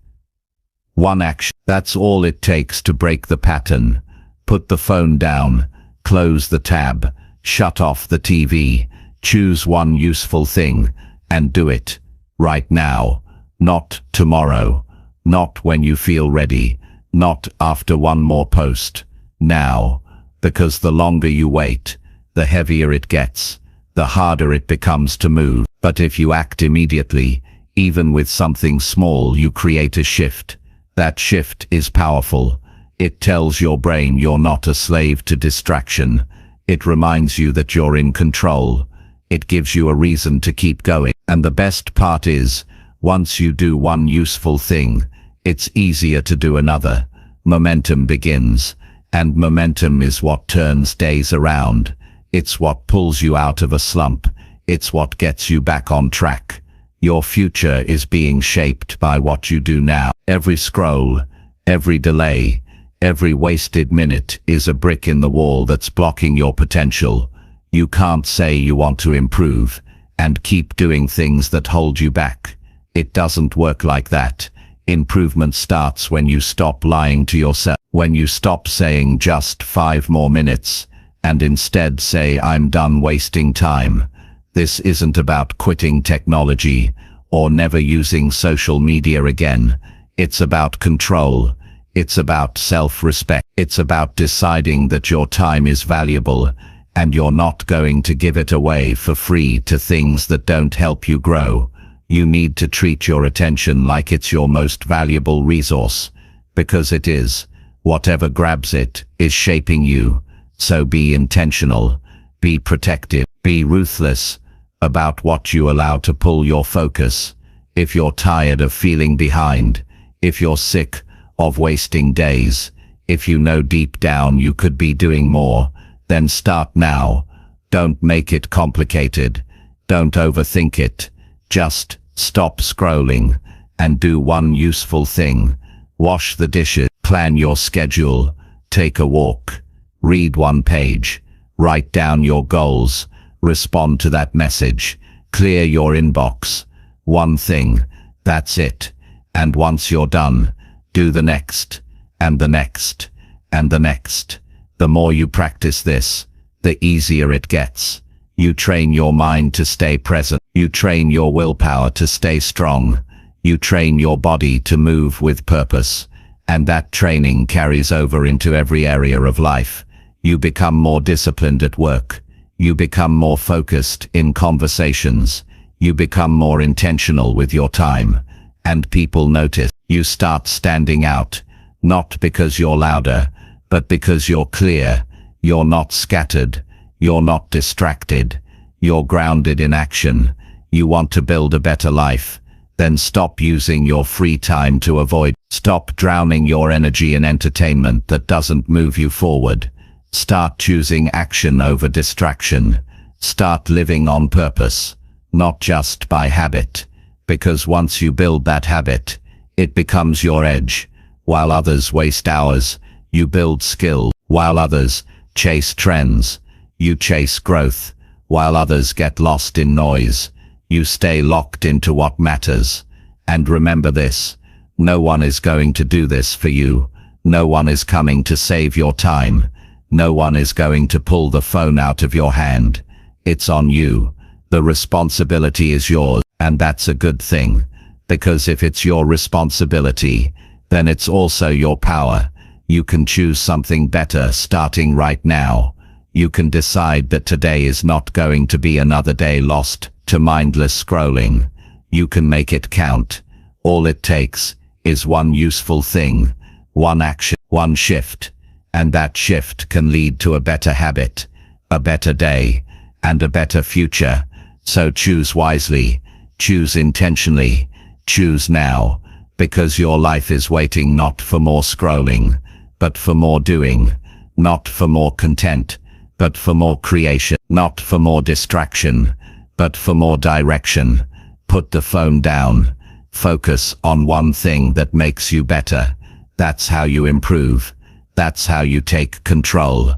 One action. That's all it takes to break the pattern. Put the phone down. Close the tab. Shut off the TV. Choose one useful thing. And do it. Right now. Not tomorrow. Not when you feel ready. Not after one more post. Now. Because the longer you wait, the heavier it gets, the harder it becomes to move. But if you act immediately, even with something small, you create a shift. That shift is powerful. It tells your brain you're not a slave to distraction. It reminds you that you're in control. It gives you a reason to keep going. And the best part is, once you do one useful thing, it's easier to do another. Momentum begins. And momentum is what turns days around. It's what pulls you out of a slump. It's what gets you back on track. Your future is being shaped by what you do now. Every scroll, every delay, every wasted minute is a brick in the wall that's blocking your potential. You can't say you want to improve and keep doing things that hold you back. It doesn't work like that. Improvement starts when you stop lying to yourself. When you stop saying just 5 more minutes and instead say I'm done wasting time. This isn't about quitting technology or never using social media again. It's about control. It's about self-respect. It's about deciding that your time is valuable and you're not going to give it away for free to things that don't help you grow. You need to treat your attention like it's your most valuable resource, because it is. Whatever grabs it is shaping you. So be intentional, be protective, be ruthless about what you allow to pull your focus. If you're tired of feeling behind, if you're sick of wasting days, if you know deep down you could be doing more, then start now. Don't make it complicated. Don't overthink it. Just stop scrolling and do one useful thing. Wash the dishes, plan your schedule, take a walk, read one page, write down your goals, respond to that message, clear your inbox. One thing, that's it. And once you're done, do the next, and the next, and the next. The more you practice this, the easier it gets. You train your mind to stay present. You train your willpower to stay strong. You train your body to move with purpose. And that training carries over into every area of life. You become more disciplined at work. You become more focused in conversations. You become more intentional with your time. And people notice. You start standing out, not because you're louder, but because you're clear. You're not scattered. You're not distracted. You're grounded in action. You want to build a better life. Then stop using your free time to avoid. Stop drowning your energy in entertainment that doesn't move you forward. Start choosing action over distraction. Start living on purpose, not just by habit. Because once you build that habit, it becomes your edge. While others waste hours, you build skill. While others chase trends, you chase growth. While others get lost in noise, you stay locked into what matters. And remember this, no one is going to do this for you. No one is coming to save your time. No one is going to pull the phone out of your hand. It's on you. The responsibility is yours, and that's a good thing. Because if it's your responsibility, then it's also your power. You can choose something better starting right now. You can decide that today is not going to be another day lost to mindless scrolling. You can make it count. All it takes is one useful thing, one action, one shift, and that shift can lead to a better habit, a better day, and a better future. So choose wisely, choose intentionally, choose now, because your life is waiting not for more scrolling, but for more doing, not for more content, but for more creation, not for more distraction, but for more direction. Put the phone down. Focus on one thing that makes you better. That's how you improve. That's how you take control.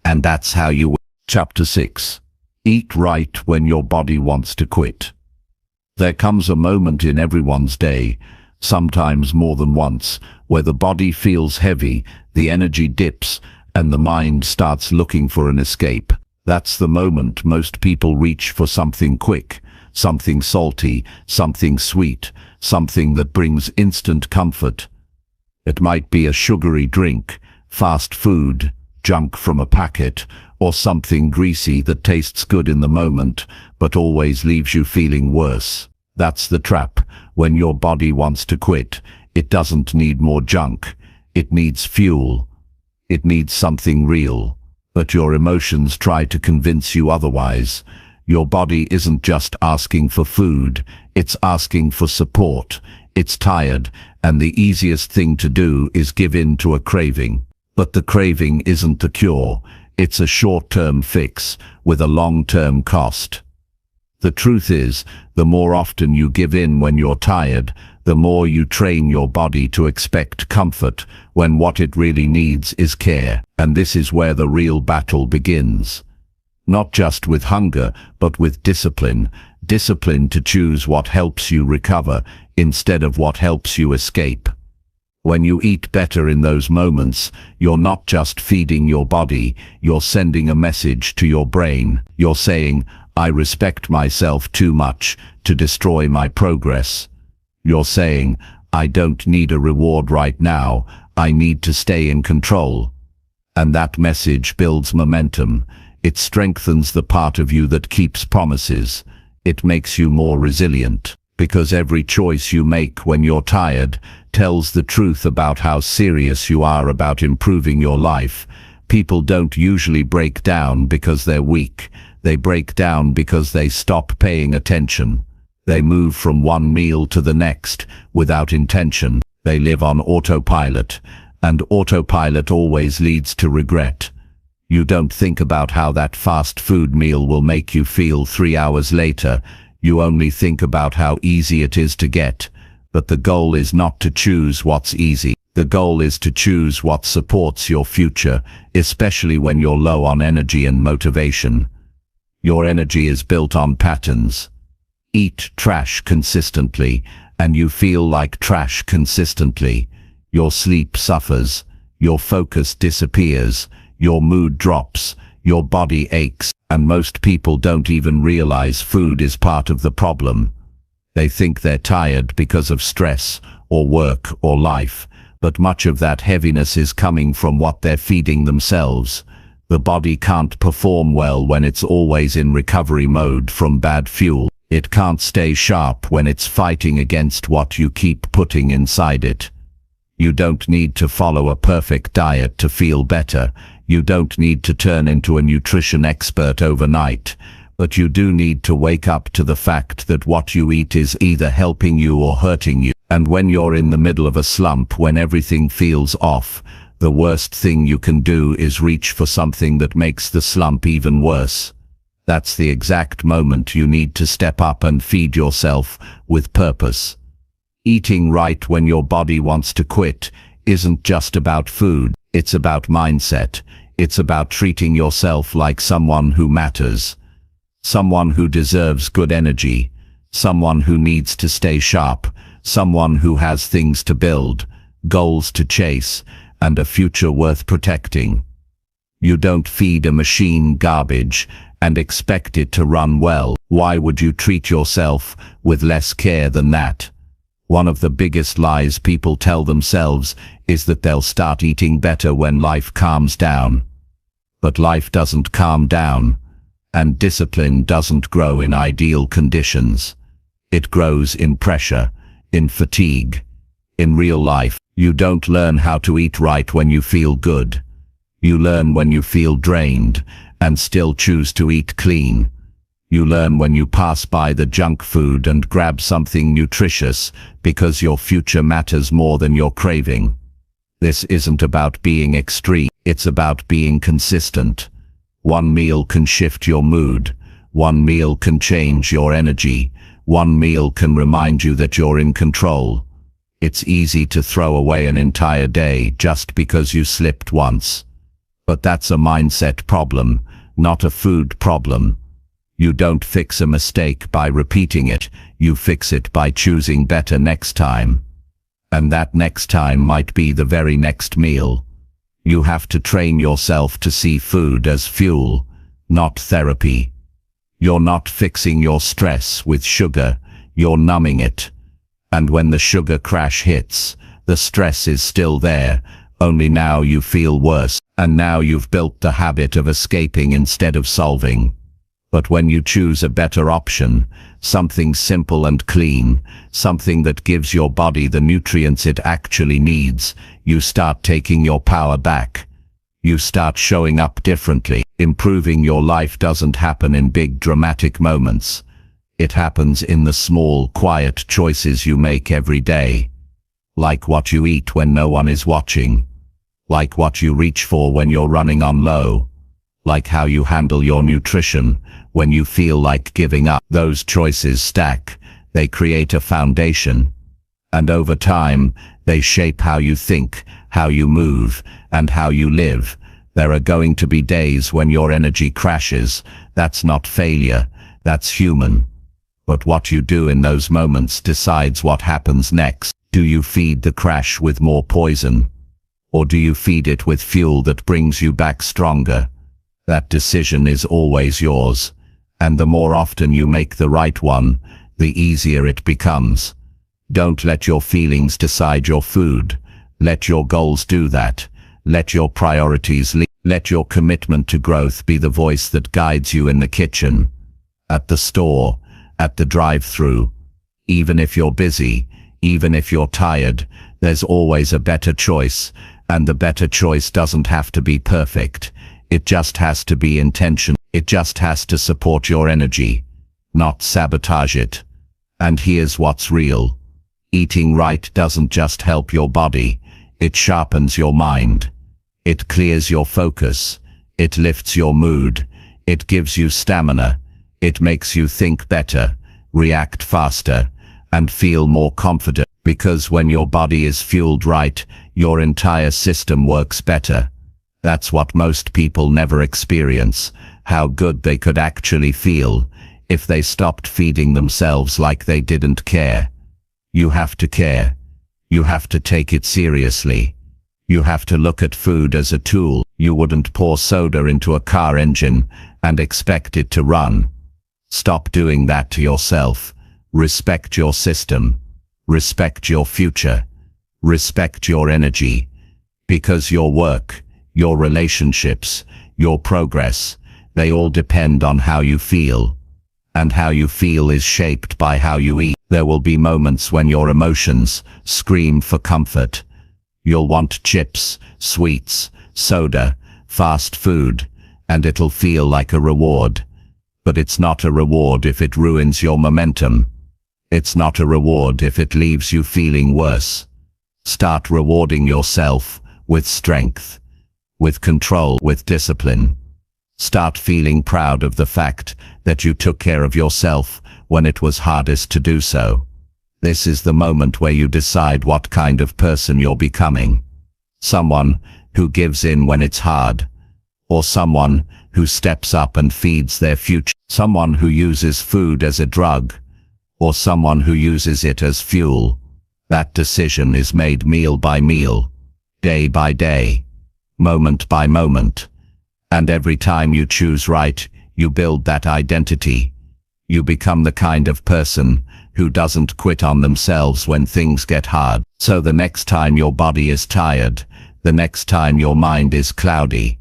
And that's how you... Chapter 6. Eat right when your body wants to quit. There comes a moment in everyone's day, sometimes more than once, where the body feels heavy, the energy dips, and the mind starts looking for an escape. That's the moment most people reach for something quick, something salty, something sweet, something that brings instant comfort. It might be a sugary drink, fast food, junk from a packet, or something greasy that tastes good in the moment, but always leaves you feeling worse. That's the trap. When your body wants to quit, it doesn't need more junk. It needs fuel. It needs something real. But your emotions try to convince you otherwise. Your body isn't just asking for food, it's asking for support. It's tired, and the easiest thing to do is give in to a craving. But the craving isn't the cure. It's a short-term fix with a long-term cost. The truth is, the more often you give in when you're tired, the more you train your body to expect comfort when what it really needs is care. And this is where the real battle begins. Not just with hunger, but with discipline. Discipline to choose what helps you recover instead of what helps you escape. When you eat better in those moments, you're not just feeding your body, you're sending a message to your brain. You're saying, I respect myself too much to destroy my progress. You're saying, I don't need a reward right now, I need to stay in control. And that message builds momentum. It strengthens the part of you that keeps promises. It makes you more resilient. Because every choice you make when you're tired tells the truth about how serious you are about improving your life. People don't usually break down because they're weak. They break down because they stop paying attention. They move from one meal to the next without intention. They live on autopilot, and autopilot always leads to regret. You don't think about how that fast food meal will make you feel 3 hours later. You only think about how easy it is to get. But the goal is not to choose what's easy. The goal is to choose what supports your future, especially when you're low on energy and motivation. Your energy is built on patterns. Eat trash consistently, and you feel like trash consistently. Your sleep suffers, your focus disappears, your mood drops, your body aches, and most people don't even realize food is part of the problem. They think they're tired because of stress, or work, or life, but much of that heaviness is coming from what they're feeding themselves. The body can't perform well when it's always in recovery mode from bad fuel. It can't stay sharp when it's fighting against what you keep putting inside it. You don't need to follow a perfect diet to feel better. You don't need to turn into a nutrition expert overnight. But you do need to wake up to the fact that what you eat is either helping you or hurting you. And when you're in the middle of a slump, when everything feels off, The worst thing you can do is reach for something that makes the slump even worse. That's the exact moment you need to step up and feed yourself with purpose. Eating right when your body wants to quit isn't just about food, it's about mindset. It's about treating yourself like someone who matters. Someone who deserves good energy. Someone who needs to stay sharp. Someone who has things to build, goals to chase, and a future worth protecting. You don't feed a machine garbage and expect it to run well. Why would you treat yourself with less care than that? One of the biggest lies people tell themselves is that they'll start eating better when life calms down. But life doesn't calm down, and discipline doesn't grow in ideal conditions. It grows in pressure, in fatigue. In real life, you don't learn how to eat right when you feel good. You learn when you feel drained and still choose to eat clean. You learn when you pass by the junk food and grab something nutritious because your future matters more than your craving. This isn't about being extreme, it's about being consistent. One meal can shift your mood. One meal can change your energy. One meal can remind you that you're in control. It's easy to throw away an entire day just because you slipped once. But that's a mindset problem, not a food problem. You don't fix a mistake by repeating it, you fix it by choosing better next time. And that next time might be the very next meal. You have to train yourself to see food as fuel, not therapy. You're not fixing your stress with sugar, you're numbing it. And when the sugar crash hits, the stress is still there, only now you feel worse, and now you've built the habit of escaping instead of solving. But when you choose a better option, something simple and clean, something that gives your body the nutrients it actually needs, you start taking your power back. You start showing up differently. Improving your life doesn't happen in big dramatic moments. It happens in the small, quiet choices you make every day. Like what you eat when no one is watching. Like what you reach for when you're running on low. Like how you handle your nutrition when you feel like giving up. Those choices stack. They create a foundation. And over time, they shape how you think, how you move, and how you live. There are going to be days when your energy crashes. That's not failure. That's human. But what you do in those moments decides what happens next. Do you feed the crash with more poison? Or do you feed it with fuel that brings you back stronger? That decision is always yours. And the more often you make the right one, the easier it becomes. Don't let your feelings decide your food. Let your goals do that. Let your priorities lead. Let your commitment to growth be the voice that guides you in the kitchen, at the store, at the drive-thru. Even if you're busy, even if you're tired, there's always a better choice, and the better choice doesn't have to be perfect. It just has to be intentional. It just has to support your energy, not sabotage it. And here's what's real. Eating right doesn't just help your body, it sharpens your mind. It clears your focus. It lifts your mood. It gives you stamina. It makes you think better, react faster, and feel more confident. Because when your body is fueled right, your entire system works better. That's what most people never experience, how good they could actually feel if they stopped feeding themselves like they didn't care. You have to care. You have to take it seriously. You have to look at food as a tool. You wouldn't pour soda into a car engine and expect it to run. Stop doing that to yourself. Respect your system. Respect your future. Respect your energy. Because your work, your relationships, your progress, they all depend on how you feel. And how you feel is shaped by how you eat. There will be moments when your emotions scream for comfort. You'll want chips, sweets, soda, fast food, and it'll feel like a reward. But it's not a reward if it ruins your momentum. It's not a reward if it leaves you feeling worse. Start rewarding yourself with strength, with control, with discipline. Start feeling proud of the fact that you took care of yourself when it was hardest to do so. This is the moment where you decide what kind of person you're becoming. Someone who gives in when it's hard, or someone who steps up and feeds their future. Someone who uses food as a drug, or someone who uses it as fuel. That decision is made meal by meal, day by day, moment by moment. And every time you choose right, you build that identity. You become the kind of person who doesn't quit on themselves when things get hard. So the next time your body is tired, the next time your mind is cloudy,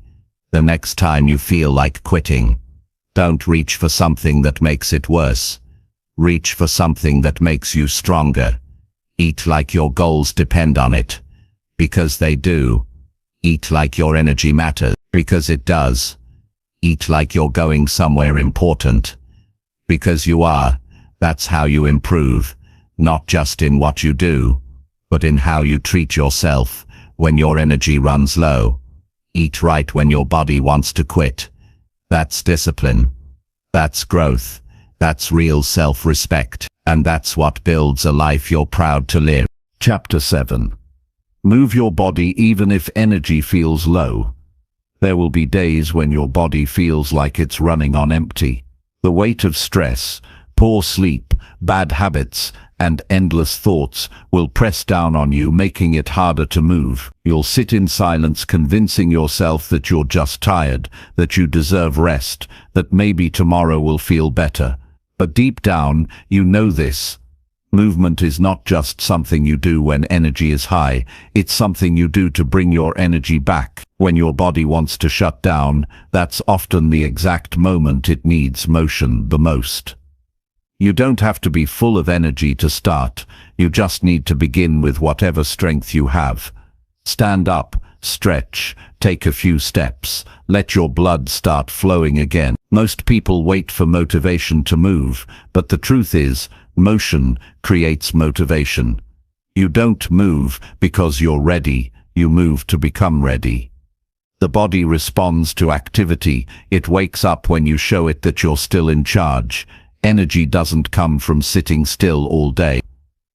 the next time you feel like quitting, don't reach for something that makes it worse. Reach for something that makes you stronger. Eat like your goals depend on it, because they do. Eat like your energy matters, because it does. Eat like you're going somewhere important, because you are. That's how you improve, not just in what you do, but in how you treat yourself when your energy runs low. Eat right when your body wants to quit. That's discipline. That's growth. That's real self-respect. And that's what builds a life you're proud to live. Chapter 7. Move your body even if energy feels low. There will be days when your body feels like it's running on empty. The weight of stress, poor sleep, bad habits, and endless thoughts will press down on you, making it harder to move. You'll sit in silence, convincing yourself that you're just tired, that you deserve rest, that maybe tomorrow will feel better. But deep down, you know this. Movement is not just something you do when energy is high, it's something you do to bring your energy back. When your body wants to shut down, that's often the exact moment it needs motion the most. You don't have to be full of energy to start, you just need to begin with whatever strength you have. Stand up, stretch, take a few steps, let your blood start flowing again. Most people wait for motivation to move, but the truth is, motion creates motivation. You don't move because you're ready, you move to become ready. The body responds to activity, it wakes up when you show it that you're still in charge. Energy doesn't come from sitting still all day.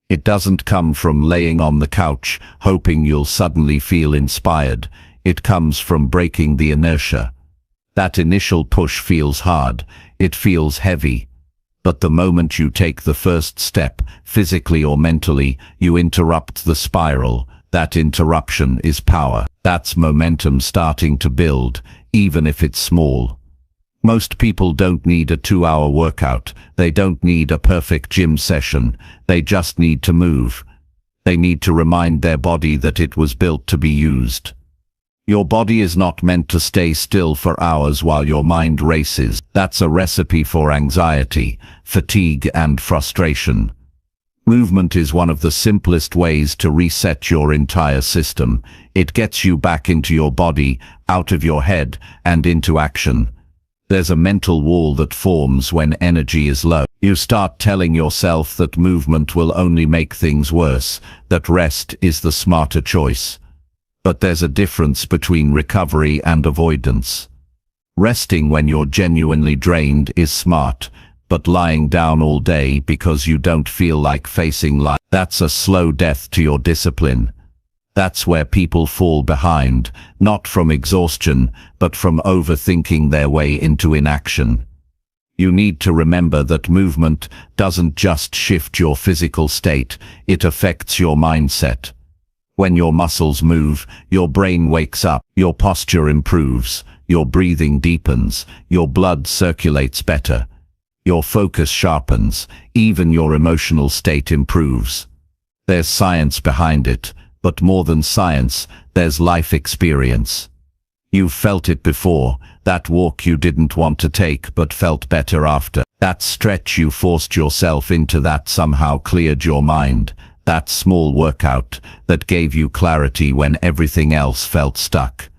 It doesn't come from laying on the couch, hoping you'll suddenly feel inspired. It comes from breaking the inertia. That initial push feels hard, it feels heavy. But the moment you take the first step, physically or mentally, you interrupt the spiral. That interruption is power. That's momentum starting to build, even if it's small. Most people don't need a 2-hour workout. They don't need a perfect gym session. They just need to move. They need to remind their body that it was built to be used. Your body is not meant to stay still for hours while your mind races. That's a recipe for anxiety, fatigue, and frustration. Movement is one of the simplest ways to reset your entire system. It gets you back into your body, out of your head, and into action. There's a mental wall that forms when energy is low. You start telling yourself that movement will only make things worse, that rest is the smarter choice. But there's a difference between recovery and avoidance. Resting when you're genuinely drained is smart, but lying down all day because you don't feel like facing life, that's a slow death to your discipline. That's where people fall behind, not from exhaustion, but from overthinking their way into inaction. You need to remember that movement doesn't just shift your physical state, it affects your mindset. When your muscles move, your brain wakes up, your posture improves, your breathing deepens, your blood circulates better, your focus sharpens, even your emotional state improves. There's science behind it. But more than science, there's life experience. You've felt it before, that walk you didn't want to take but felt better after. That stretch you forced yourself into that somehow cleared your mind. That small workout that gave you clarity when everything else felt stuck.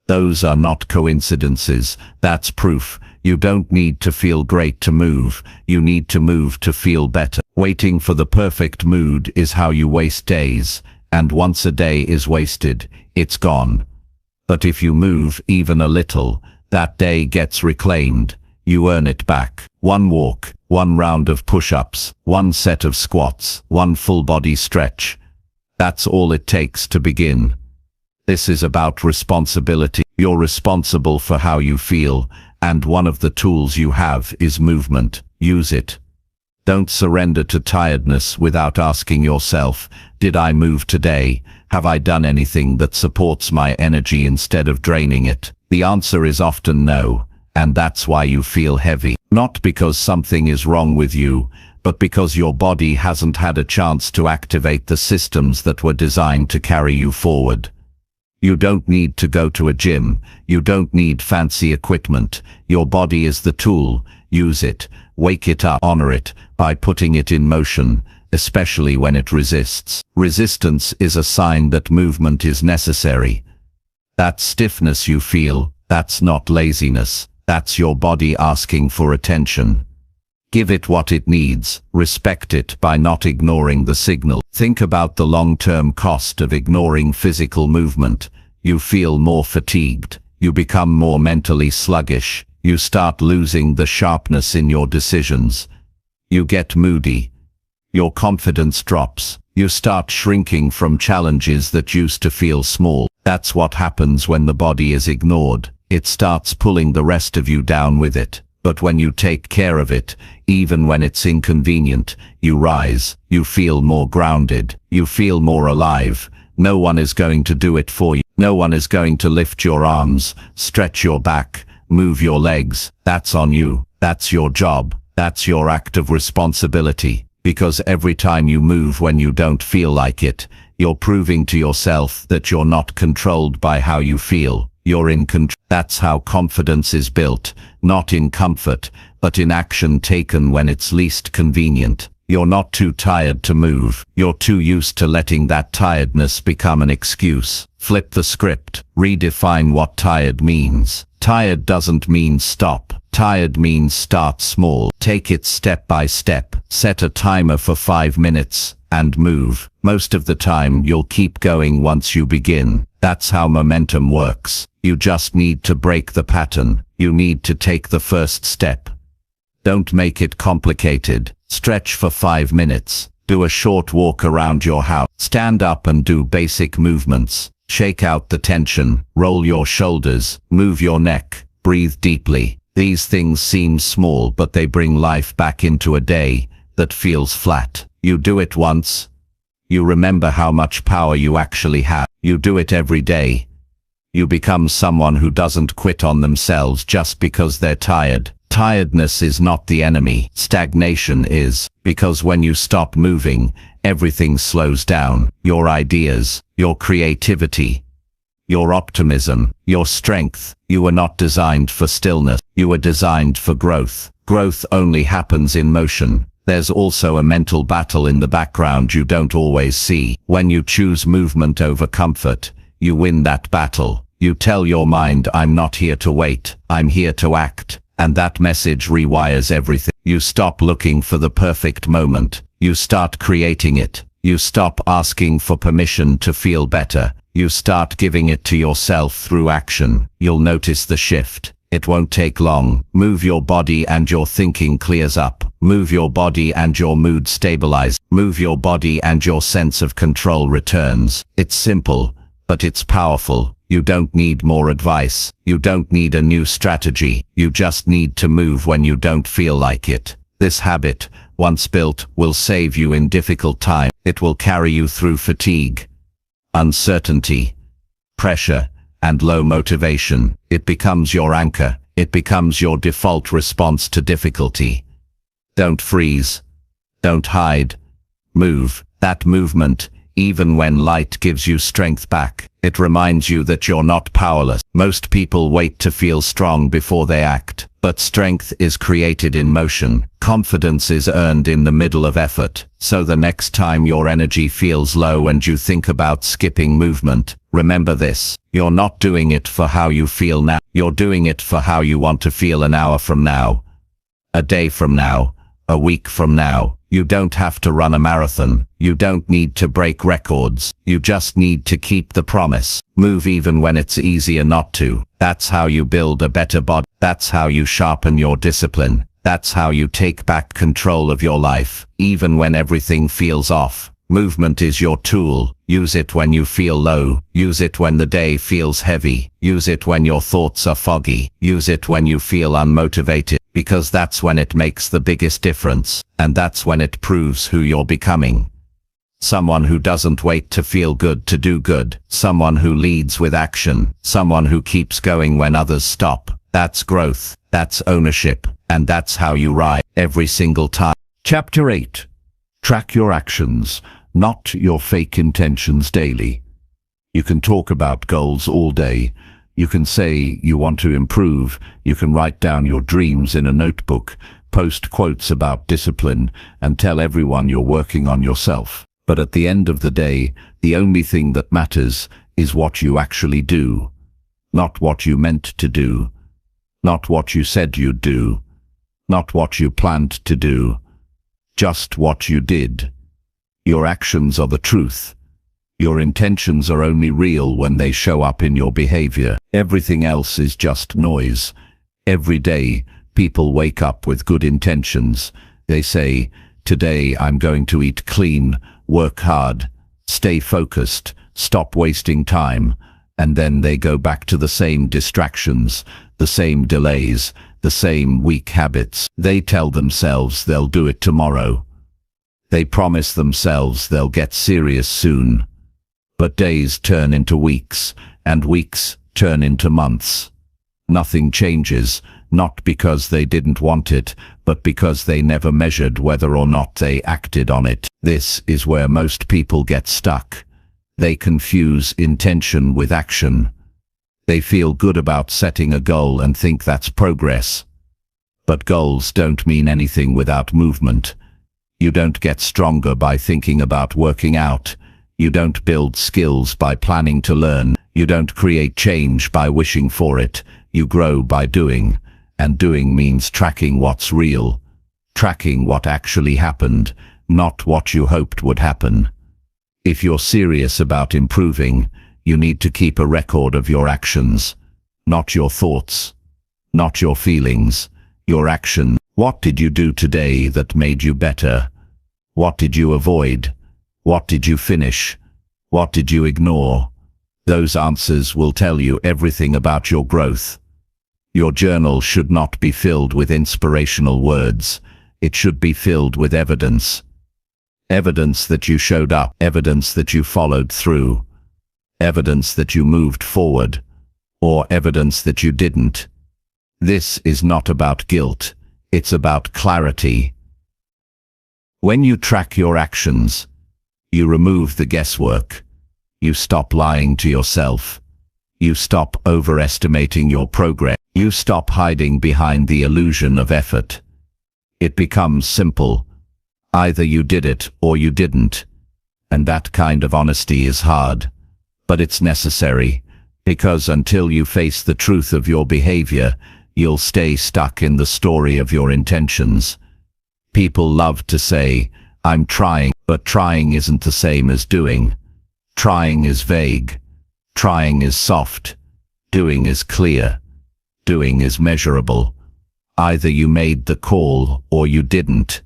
Those are not coincidences, that's proof. You don't need to feel great to move, you need to move to feel better. Waiting for the perfect mood is how you waste days. And once a day is wasted, it's gone. But if you move even a little, that day gets reclaimed. You earn it back. One walk, one round of push-ups, one set of squats, one full body stretch. That's all it takes to begin. This is about responsibility. You're responsible for how you feel, and one of the tools you have is movement. Use it. Don't surrender to tiredness without asking yourself, did I move today? Have I done anything that supports my energy instead of draining it? The answer is often no, and that's why you feel heavy. Not because something is wrong with you, but because your body hasn't had a chance to activate the systems that were designed to carry you forward. You don't need to go to a gym. You don't need fancy equipment. Your body is the tool. Use it. Wake it up. Honor it by putting it in motion, especially when it resists. Resistance is a sign that movement is necessary. That stiffness you feel, that's not laziness. That's your body asking for attention. Give it what it needs. Respect it by not ignoring the signal. Think about the long-term cost of ignoring physical movement. You feel more fatigued. You become more mentally sluggish. You start losing the sharpness in your decisions. You get moody. Your confidence drops. You start shrinking from challenges that used to feel small. That's what happens when the body is ignored. It starts pulling the rest of you down with it. But when you take care of it, even when it's inconvenient, you rise. You feel more grounded. You feel more alive. No one is going to do it for you. No one is going to lift your arms, stretch your back, move your legs. That's on you. That's your job. That's your act of responsibility. Because every time you move when you don't feel like it, you're proving to yourself that you're not controlled by how you feel. You're in control. That's how confidence is built, not in comfort, but in action taken when it's least convenient. You're not too tired to move. You're too used to letting that tiredness become an excuse. Flip the script. Redefine what tired means. Tired doesn't mean stop. Tired means start small. Take it step by step. Set a timer for 5 minutes and move. Most of the time you'll keep going once you begin. That's how momentum works. You just need to break the pattern. You need to take the first step. Don't make it complicated. Stretch for 5 minutes. Do a short walk around your house. Stand up and do basic movements. Shake out the tension. Roll your shoulders. Move your neck. Breathe deeply. These things seem small, but they bring life back into a day that feels flat. You do it once. You remember how much power you actually have. You do it every day. You become someone who doesn't quit on themselves just because they're tired. Tiredness is not the enemy. Stagnation is, because when you stop moving, everything slows down. Your ideas, your creativity, your optimism, your strength. You were not designed for stillness. You were designed for growth. Growth only happens in motion. There's also a mental battle in the background you don't always see. When you choose movement over comfort, you win that battle. You tell your mind, I'm not here to wait, I'm here to act. And that message rewires everything. You stop looking for the perfect moment. You start creating it. You stop asking for permission to feel better. You start giving it to yourself through action. You'll notice the shift. It won't take long. Move your body and your thinking clears up. Move your body and your mood stabilizes. Move your body and your sense of control returns. It's simple, but it's powerful. You don't need more advice. You don't need a new strategy. You just need to move when you don't feel like it. This habit, once built, will save you in difficult times. It will carry you through fatigue, uncertainty, pressure, and low motivation. It becomes your anchor. It becomes your default response to difficulty. Don't freeze. Don't hide. Move. That movement, even when light gives you strength back, it reminds you that you're not powerless. Most people wait to feel strong before they act, but strength is created in motion. Confidence is earned in the middle of effort. So the next time your energy feels low and you think about skipping movement, remember this. You're not doing it for how you feel now. You're doing it for how you want to feel an hour from now, a day from now, a week from now. You don't have to run a marathon. You don't need to break records. You just need to keep the promise. Move even when it's easier not to. That's how you build a better body. That's how you sharpen your discipline. That's how you take back control of your life, even when everything feels off. Movement is your tool. Use it when you feel low. Use it when the day feels heavy. Use it when your thoughts are foggy. Use it when you feel unmotivated, because that's when it makes the biggest difference, and that's when it proves who you're becoming. Someone who doesn't wait to feel good to do good. Someone who leads with action. Someone who keeps going when others stop. That's growth. That's ownership. And that's how you rise every single time. Chapter 8. Track your actions, not your fake intentions daily. You can talk about goals all day. You can say you want to improve. You can write down your dreams in a notebook, post quotes about discipline, and tell everyone you're working on yourself. But at the end of the day, the only thing that matters is what you actually do. Not what you meant to do. Not what you said you'd do. Not what you planned to do. Just what you did. Your actions are the truth. Your intentions are only real when they show up in your behavior. Everything else is just noise. Every day, people wake up with good intentions. They say, "Today I'm going to eat clean, work hard, stay focused, stop wasting time," and then they go back to the same distractions, the same delays, the same weak habits. They tell themselves they'll do it tomorrow. They promise themselves they'll get serious soon. But days turn into weeks, and weeks turn into months. Nothing changes, not because they didn't want it, but because they never measured whether or not they acted on it. This is where most people get stuck. They confuse intention with action. They feel good about setting a goal and think that's progress. But goals don't mean anything without movement. You don't get stronger by thinking about working out. You don't build skills by planning to learn. You don't create change by wishing for it. You grow by doing. And doing means tracking what's real. Tracking what actually happened, not what you hoped would happen. If you're serious about improving, you need to keep a record of your actions. Not your thoughts. Not your feelings. Your action. What did you do today that made you better? What did you avoid? What did you finish? What did you ignore? Those answers will tell you everything about your growth. Your journal should not be filled with inspirational words. It should be filled with evidence. Evidence that you showed up. Evidence that you followed through. Evidence that you moved forward. Or evidence that you didn't. This is not about guilt. It's about clarity. When you track your actions, you remove the guesswork. You stop lying to yourself. You stop overestimating your progress. You stop hiding behind the illusion of effort. It becomes simple. Either you did it or you didn't. And that kind of honesty is hard. But it's necessary, because until you face the truth of your behavior, you'll stay stuck in the story of your intentions. People love to say, "I'm trying," but trying isn't the same as doing. Trying is vague. Trying is soft. Doing is clear. Doing is measurable. Either you made the call or you didn't.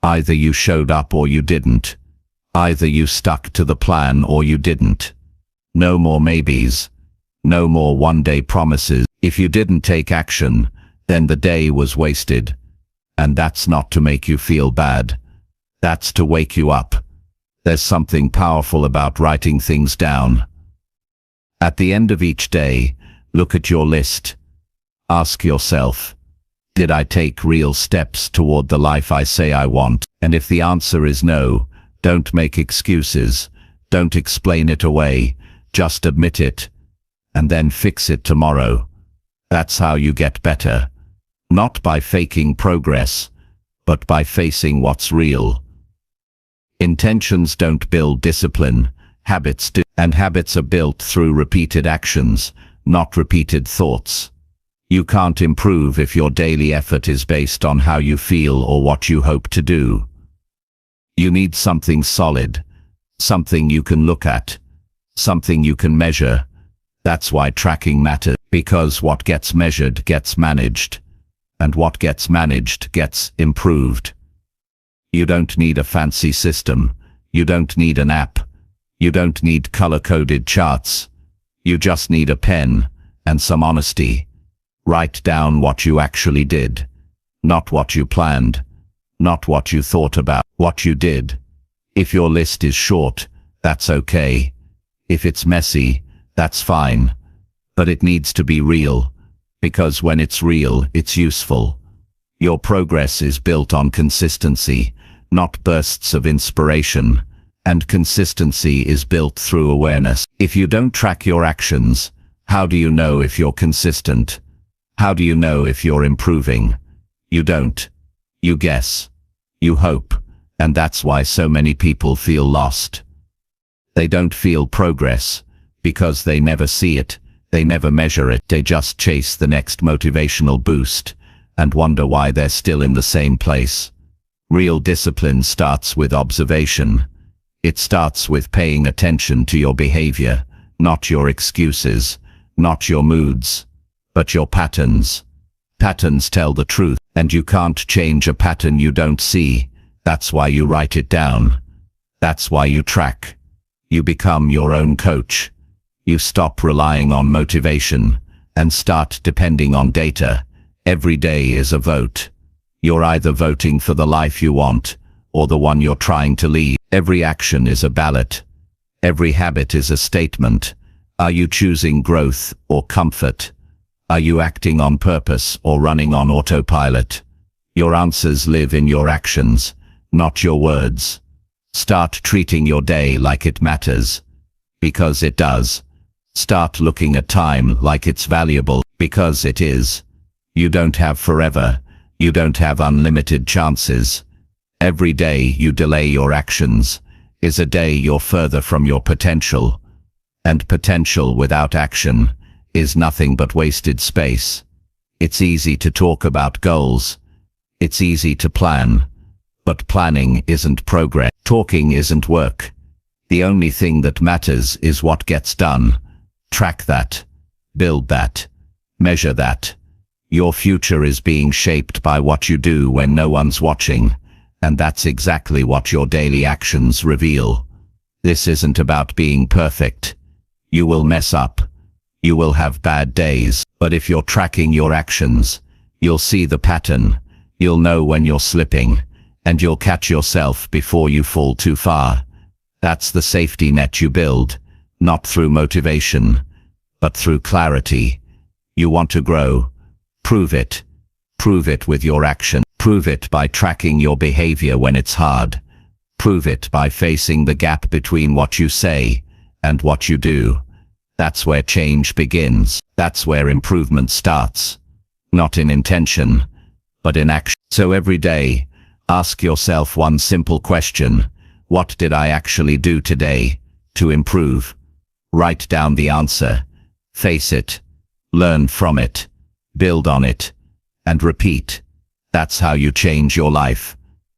Either you showed up or you didn't. Either you stuck to the plan or you didn't. No more maybes. No more one-day promises. If you didn't take action, then the day was wasted. And that's not to make you feel bad. That's to wake you up. There's something powerful about writing things down. At the end of each day, look at your list. Ask yourself, did I take real steps toward the life I say I want? And if the answer is no, don't make excuses. Don't explain it away. Just admit it. And then fix it tomorrow. That's how you get better. Not by faking progress, but by facing what's real. Intentions don't build discipline, habits do, and habits are built through repeated actions, not repeated thoughts. You can't improve if your daily effort is based on how you feel or what you hope to do. You need something solid, something you can look at, something you can measure. That's why tracking matters, because what gets measured gets managed, and what gets managed gets improved. You don't need a fancy system. You don't need an app. You don't need color-coded charts. You just need a pen and some honesty. Write down what you actually did, not what you planned, not what you thought about, what you did. If your list is short, that's okay. If it's messy, that's fine. But it needs to be real, because when it's real, it's useful. Your progress is built on consistency, not bursts of inspiration, and consistency is built through awareness. If you don't track your actions, how do you know if you're consistent? How do you know if you're improving? You don't. You guess. You hope. And that's why so many people feel lost. They don't feel progress, because they never see it, they never measure it, they just chase the next motivational boost, and wonder why they're still in the same place. Real discipline starts with observation. It starts with paying attention to your behavior, not your excuses, not your moods, but your patterns. Patterns tell the truth, and you can't change a pattern you don't see. That's why you write it down. That's why you track. You become your own coach. You stop relying on motivation and start depending on data. Every day is a vote. You're either voting for the life you want or the one you're trying to lead. Every action is a ballot. Every habit is a statement. Are you choosing growth or comfort? Are you acting on purpose or running on autopilot? Your answers live in your actions, not your words. Start treating your day like it matters, because it does. Start looking at time like it's valuable, because it is. You don't have forever. You don't have unlimited chances. Every day you delay your actions is a day you're further from your potential. And potential without action is nothing but wasted space. It's easy to talk about goals. It's easy to plan. But planning isn't progress. Talking isn't work. The only thing that matters is what gets done. Track that. Build that. Measure that. Your future is being shaped by what you do when no one's watching, and that's exactly what your daily actions reveal. This isn't about being perfect. You will mess up. You will have bad days, but if you're tracking your actions, you'll see the pattern. You'll know when you're slipping, and you'll catch yourself before you fall too far. That's the safety net you build, not through motivation, but through clarity. You want to grow. Prove it. Prove it with your action. Prove it by tracking your behavior when it's hard. Prove it by facing the gap between what you say and what you do. That's where change begins. That's where improvement starts. Not in intention, but in action. So every day, ask yourself one simple question. What did I actually do today to improve? Write down the answer. Face it. Learn from it. Build on it. And repeat. That's how you change your life.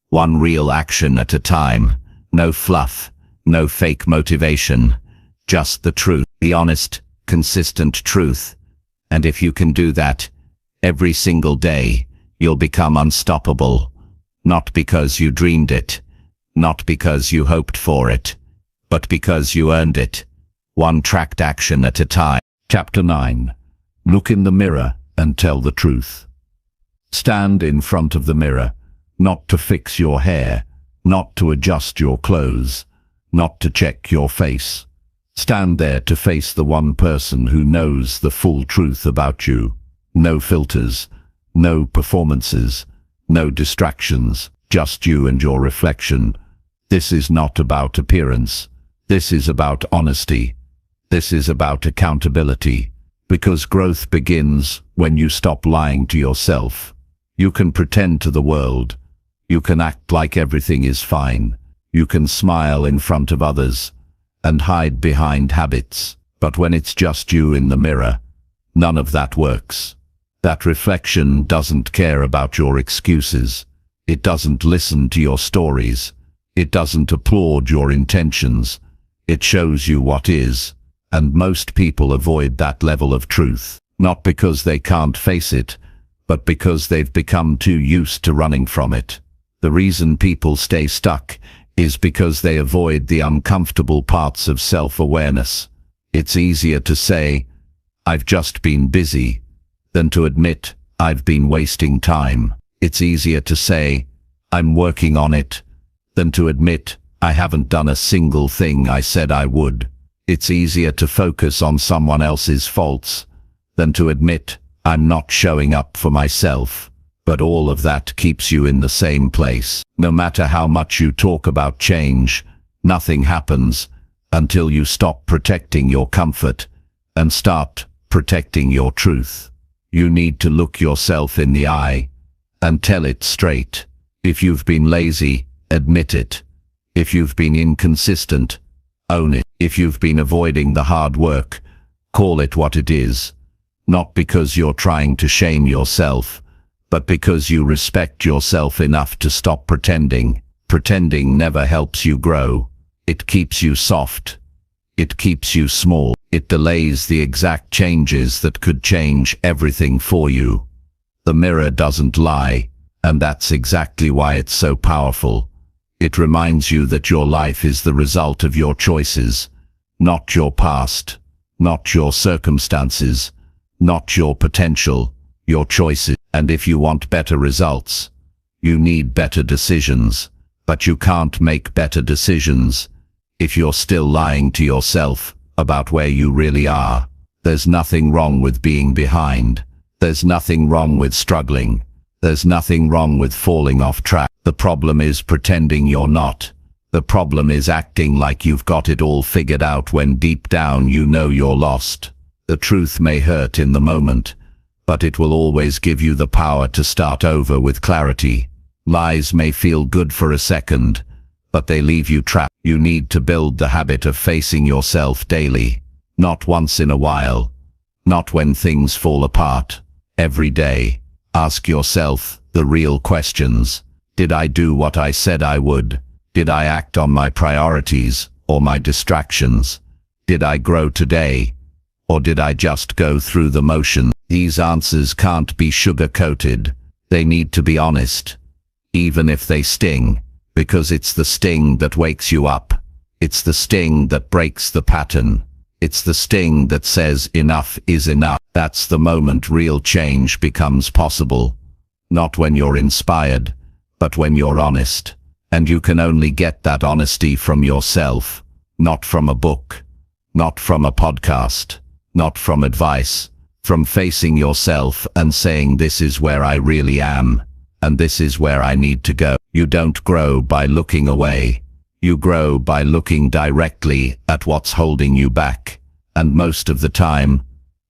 One real action at a time. No fluff. No fake motivation. Just the truth. The honest, consistent truth. And if you can do that, every single day, you'll become unstoppable. Not because you dreamed it. Not because you hoped for it. But because you earned it. One tracked action at a time. Chapter 9. Look in the mirror and tell the truth. Stand in front of the mirror, not to fix your hair, not to adjust your clothes, not to check your face. Stand there to face the one person who knows the full truth about you. No filters, no performances, no distractions, just you and your reflection. This is not about appearance. This is about honesty. This is about accountability. Because growth begins when you stop lying to yourself. You can pretend to the world. You can act like everything is fine. You can smile in front of others and hide behind habits. But when it's just you in the mirror, none of that works. That reflection doesn't care about your excuses. It doesn't listen to your stories. It doesn't applaud your intentions. It shows you what is. And most people avoid that level of truth, not because they can't face it, but because they've become too used to running from it. The reason people stay stuck is because they avoid the uncomfortable parts of self-awareness. It's easier to say, "I've just been busy," than to admit, "I've been wasting time." It's easier to say, "I'm working on it," than to admit, "I haven't done a single thing I said I would." It's easier to focus on someone else's faults than to admit, "I'm not showing up for myself." But all of that keeps you in the same place. No matter how much you talk about change, nothing happens until you stop protecting your comfort and start protecting your truth. You need to look yourself in the eye and tell it straight. If you've been lazy, admit it. If you've been inconsistent, own it. If you've been avoiding the hard work, call it what it is. Not because you're trying to shame yourself, but because you respect yourself enough to stop pretending. Pretending never helps you grow. It keeps you soft. It keeps you small. It delays the exact changes that could change everything for you. The mirror doesn't lie, and that's exactly why it's so powerful. It reminds you that your life is the result of your choices, not your past, not your circumstances, not your potential, your choices. And if you want better results, you need better decisions. But you can't make better decisions if you're still lying to yourself about where you really are. There's nothing wrong with being behind. There's nothing wrong with struggling. There's nothing wrong with falling off track. The problem is pretending you're not. The problem is acting like you've got it all figured out when deep down you know you're lost. The truth may hurt in the moment, but it will always give you the power to start over with clarity. Lies may feel good for a second, but they leave you trapped. You need to build the habit of facing yourself daily, not once in a while, not when things fall apart. Every day, ask yourself the real questions. Did I do what I said I would? Did I act on my priorities or my distractions? Did I grow today, or did I just go through the motion? These answers can't be sugar-coated. They need to be honest, even if they sting, because it's the sting that wakes you up. It's the sting that breaks the pattern. It's the sting that says enough is enough. That's the moment real change becomes possible. Not when you're inspired, but when you're honest. And you can only get that honesty from yourself, not from a book, not from a podcast, not from advice. From facing yourself and saying, "This is where I really am, and this is where I need to go." You don't grow by looking away. You grow by looking directly at what's holding you back. And most of the time,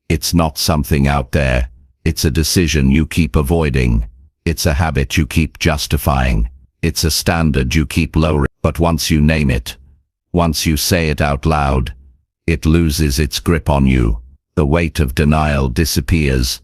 it's not something out there. It's a decision you keep avoiding. It's a habit you keep justifying. It's a standard you keep lowering. But once you name it, once you say it out loud, it loses its grip on you. The weight of denial disappears,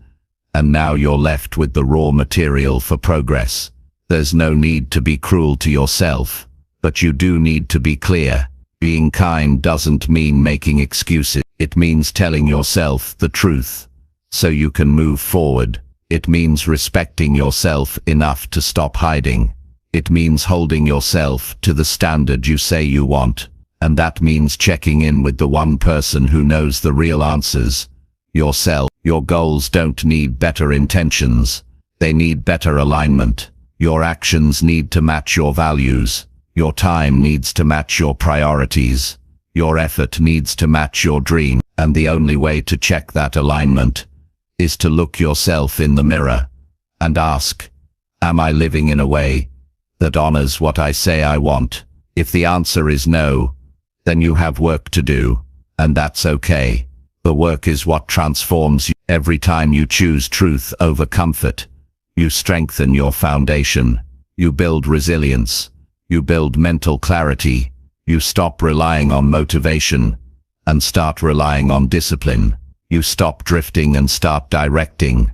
and now you're left with the raw material for progress. There's no need to be cruel to yourself, but you do need to be clear. Being kind doesn't mean making excuses. It means telling yourself the truth, so you can move forward. It means respecting yourself enough to stop hiding. It means holding yourself to the standard you say you want. And that means checking in with the one person who knows the real answers, yourself. Your goals don't need better intentions. They need better alignment. Your actions need to match your values. Your time needs to match your priorities. Your effort needs to match your dream. And the only way to check that alignment is to look yourself in the mirror and ask, am I living in a way that honors what I say I want? If the answer is no, then you have work to do, and that's okay. The work is what transforms you. Every time you choose truth over comfort, you strengthen your foundation. You build resilience. You build mental clarity. You stop relying on motivation and start relying on discipline. You stop drifting and start directing.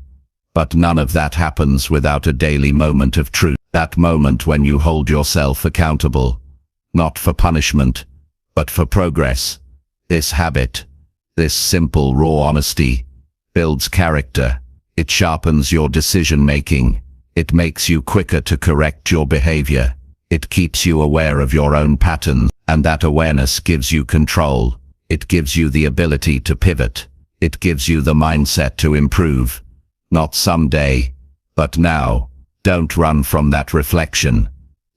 But none of that happens without a daily moment of truth. That moment when you hold yourself accountable, not for punishment, but for progress. This habit, this simple raw honesty, builds character. It sharpens your decision-making. It makes you quicker to correct your behavior. It keeps you aware of your own patterns, and that awareness gives you control. It gives you the ability to pivot. It gives you the mindset to improve. Not someday, but now. Don't run from that reflection.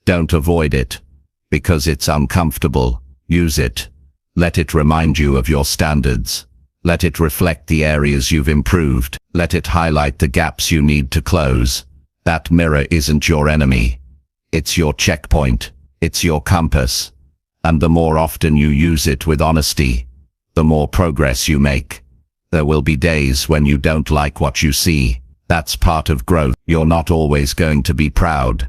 Don't avoid it, because it's uncomfortable. Use it. Let it remind you of your standards. Let it reflect the areas you've improved. Let it highlight the gaps you need to close. That mirror isn't your enemy. It's your checkpoint. It's your compass. And the more often you use it with honesty, the more progress you make. There will be days when you don't like what you see. That's part of growth. You're not always going to be proud.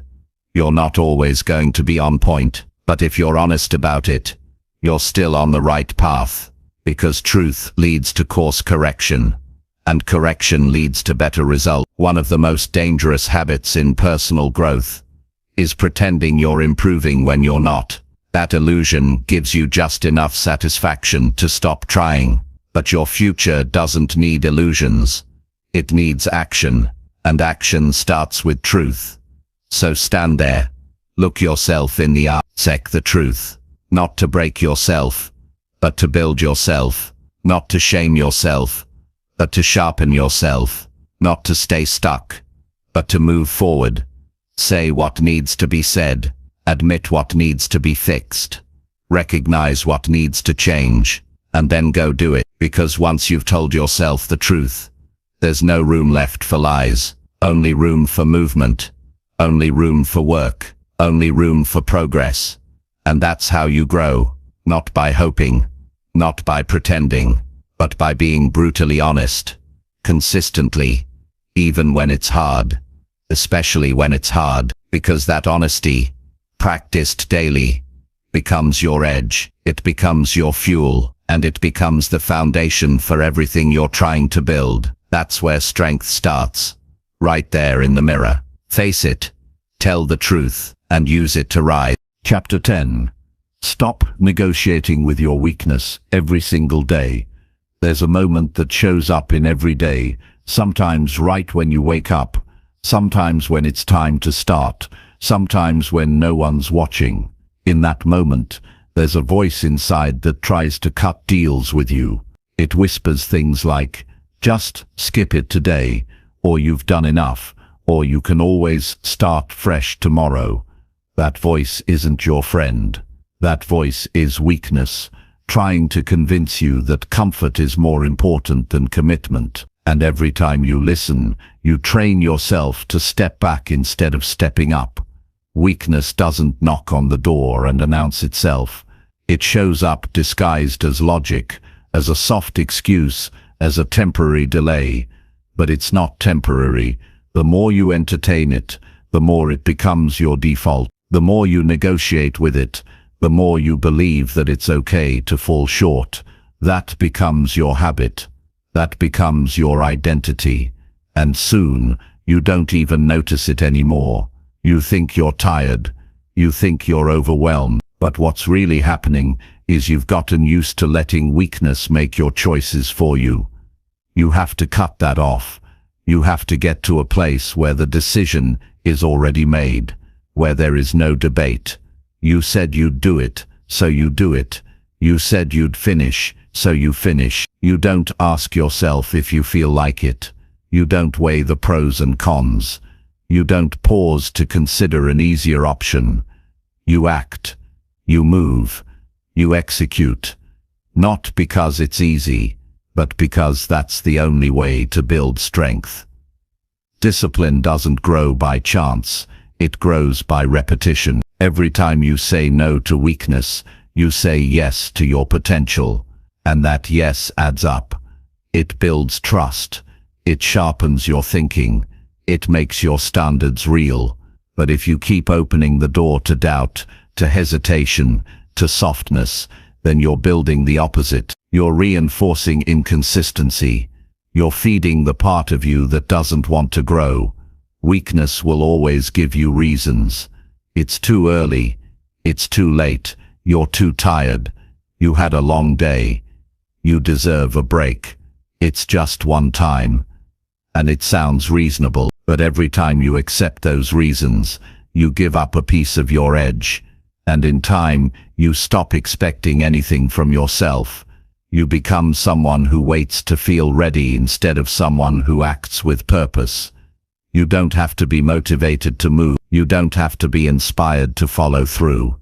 You're not always going to be on point. But if you're honest about it, you're still on the right path. Because truth leads to course correction, and correction leads to better results. One of the most dangerous habits in personal growth is pretending you're improving when you're not. That illusion gives you just enough satisfaction to stop trying. But your future doesn't need illusions. It needs action, and action starts with truth. So stand there, look yourself in the eye, check the truth, not to break yourself, but to build yourself, not to shame yourself, but to sharpen yourself, not to stay stuck, but to move forward. Say what needs to be said, admit what needs to be fixed, recognize what needs to change, and then go do it. Because once you've told yourself the truth, there's no room left for lies, only room for movement, only room for work, only room for progress. And that's how you grow, not by hoping, not by pretending, but by being brutally honest, consistently, even when it's hard, especially when it's hard, because that honesty, practiced daily, becomes your edge, it becomes your fuel, and it becomes the foundation for everything you're trying to build. That's where strength starts, right there in the mirror. Face it, tell the truth, and use it to rise. Chapter 10. Stop negotiating with your weakness every single day. There's a moment that shows up in every day, sometimes right when you wake up, sometimes when it's time to start, sometimes when no one's watching. In that moment, there's a voice inside that tries to cut deals with you. It whispers things like, just skip it today, or you've done enough, or you can always start fresh tomorrow. That voice isn't your friend. That voice is weakness, trying to convince you that comfort is more important than commitment. And every time you listen, you train yourself to step back instead of stepping up. Weakness doesn't knock on the door and announce itself. It shows up disguised as logic, as a soft excuse, as a temporary delay. But it's not temporary. The more you entertain it, the more it becomes your default. The more you negotiate with it, the more you believe that it's okay to fall short. That becomes your habit. That becomes your identity. And soon, you don't even notice it anymore. You think you're tired. You think you're overwhelmed. But what's really happening is you've gotten used to letting weakness make your choices for you. You have to cut that off. You have to get to a place where the decision is already made, where there is no debate. You said you'd do it, so you do it. You said you'd finish, so you finish. You don't ask yourself if you feel like it. You don't weigh the pros and cons. You don't pause to consider an easier option. You act. You move. You execute. Not because it's easy, but because that's the only way to build strength. Discipline doesn't grow by chance. It grows by repetition. Every time you say no to weakness, you say yes to your potential. And that yes adds up. It builds trust. It sharpens your thinking. It makes your standards real. But if you keep opening the door to doubt, to hesitation, to softness, then you're building the opposite. You're reinforcing inconsistency. You're feeding the part of you that doesn't want to grow. Weakness will always give you reasons. It's too early. It's too late. You're too tired. You had a long day. You deserve a break. It's just one time. And it sounds reasonable, but every time you accept those reasons, you give up a piece of your edge. And in time, you stop expecting anything from yourself. You become someone who waits to feel ready instead of someone who acts with purpose. You don't have to be motivated to move. You don't have to be inspired to follow through.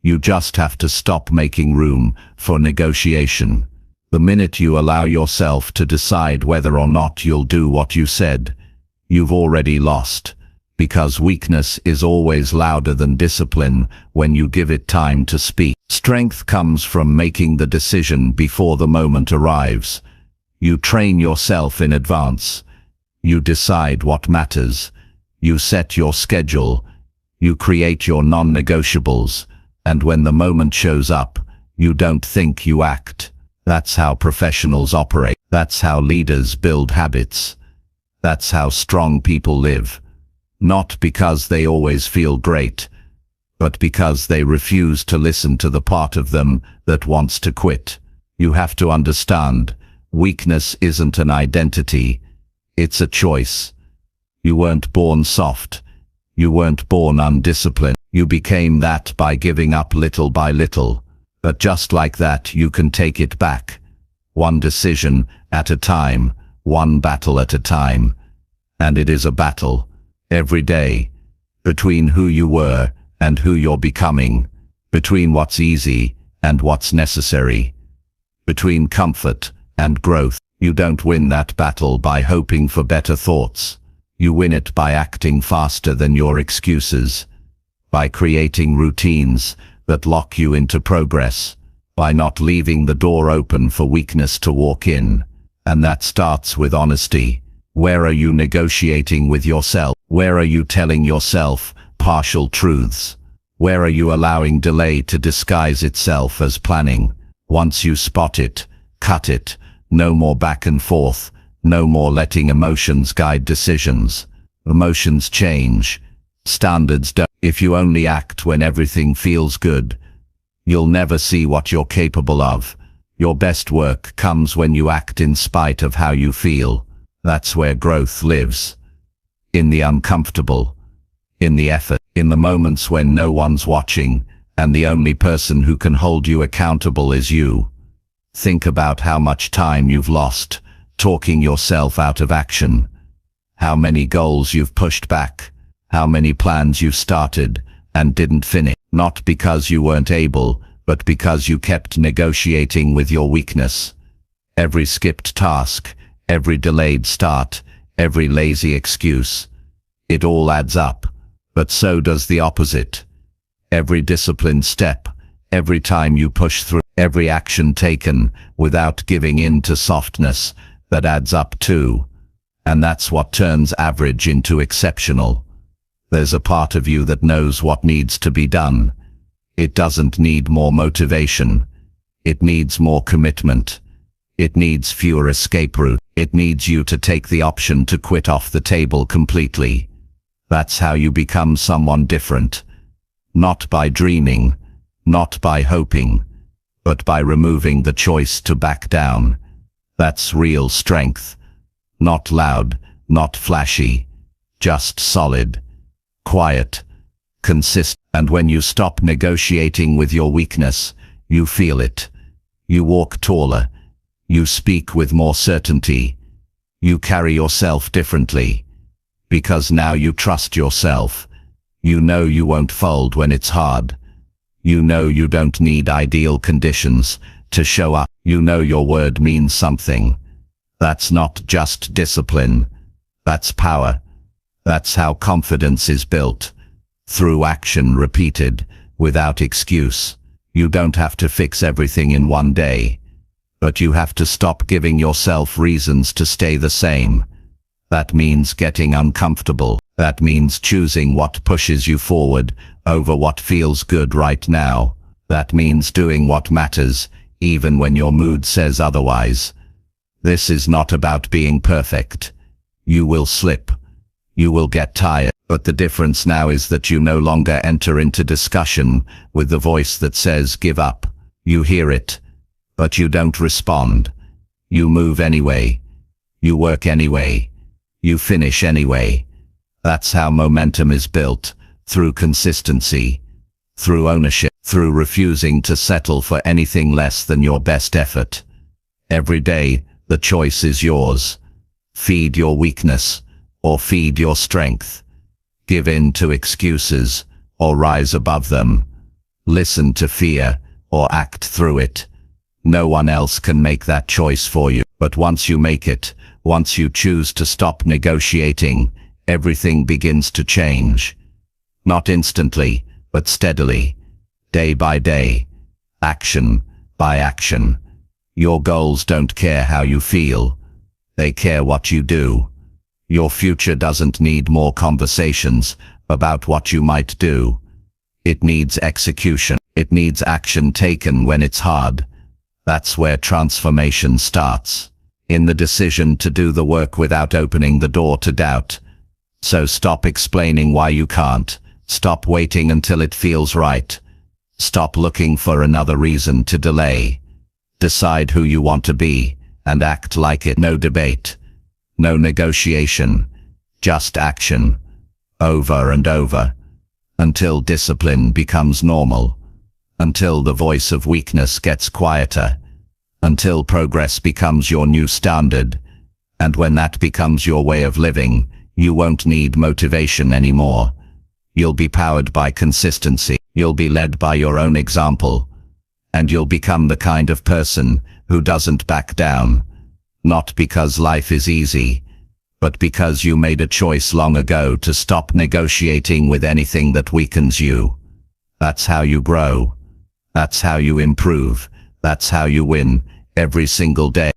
You just have to stop making room for negotiation. The minute you allow yourself to decide whether or not you'll do what you said, you've already lost. Because weakness is always louder than discipline when you give it time to speak. Strength comes from making the decision before the moment arrives. You train yourself in advance. You decide what matters. You set your schedule. You create your non-negotiables. And when the moment shows up, you don't think, you act. That's how professionals operate. That's how leaders build habits. That's how strong people live. Not because they always feel great, but because they refuse to listen to the part of them that wants to quit. You have to understand, weakness isn't an identity, it's a choice. You weren't born soft. You weren't born undisciplined. You became that by giving up little by little. But just like that, you can take it back. One decision at a time, one battle at a time. And it is a battle. Every day, between who you were and who you're becoming, between what's easy and what's necessary, between comfort and growth. You don't win that battle by hoping for better thoughts. You win it by acting faster than your excuses, by creating routines that lock you into progress, by not leaving the door open for weakness to walk in. And that starts with honesty. Where are you negotiating with yourself? Where are you telling yourself partial truths? Where are you allowing delay to disguise itself as planning? Once you spot it, cut it. No more back and forth. No more letting emotions guide decisions. Emotions change. Standards don't. If you only act when everything feels good, you'll never see what you're capable of. Your best work comes when you act in spite of how you feel. That's where growth lives. In the uncomfortable, in the effort, in the moments when no one's watching, and the only person who can hold you accountable is you. Think about how much time you've lost talking yourself out of action. How many goals you've pushed back. How many plans you started and didn't finish. Not because you weren't able, but because you kept negotiating with your weakness. Every skipped task, every delayed start, every lazy excuse. It all adds up, but so does the opposite. Every disciplined step, every time you push through, every action taken without giving in to softness, that adds up too. And that's what turns average into exceptional. There's a part of you that knows what needs to be done. It doesn't need more motivation. It needs more commitment. It needs fewer escape routes. It needs you to take the option to quit off the table completely. That's how you become someone different. Not by dreaming, not by hoping, but by removing the choice to back down. That's real strength. Not loud, not flashy, just solid, quiet, consistent. And when you stop negotiating with your weakness, you feel it. You walk taller. You speak with more certainty. You carry yourself differently. Because now you trust yourself. You know you won't fold when it's hard. You know you don't need ideal conditions to show up. You know your word means something. That's not just discipline. That's power. That's how confidence is built. Through action repeated, without excuse. You don't have to fix everything in one day. But you have to stop giving yourself reasons to stay the same. That means getting uncomfortable. That means choosing what pushes you forward over what feels good right now. That means doing what matters, even when your mood says otherwise. This is not about being perfect. You will slip. You will get tired. But the difference now is that you no longer enter into discussion with the voice that says give up. You hear it, but you don't respond. You move anyway. You work anyway. You finish anyway. That's how momentum is built, through consistency, through ownership, through refusing to settle for anything less than your best effort. Every day, the choice is yours. Feed your weakness, or feed your strength. Give in to excuses, or rise above them. Listen to fear, or act through it. No one else can make that choice for you. But once you make it, once you choose to stop negotiating, everything begins to change. Not instantly, but steadily. Day by day. Action by action. Your goals don't care how you feel. They care what you do. Your future doesn't need more conversations about what you might do. It needs execution. It needs action taken when it's hard. That's where transformation starts. In the decision to do the work without opening the door to doubt. So stop explaining why you can't. Stop waiting until it feels right. Stop looking for another reason to delay. Decide who you want to be, and act like it. No debate. No negotiation. Just action. Over and over. Until discipline becomes normal. Until the voice of weakness gets quieter. Until progress becomes your new standard. And when that becomes your way of living, you won't need motivation anymore. You'll be powered by consistency. You'll be led by your own example. And you'll become the kind of person who doesn't back down. Not because life is easy, but because you made a choice long ago to stop negotiating with anything that weakens you. That's how you grow. That's how you improve. That's how you win every single day.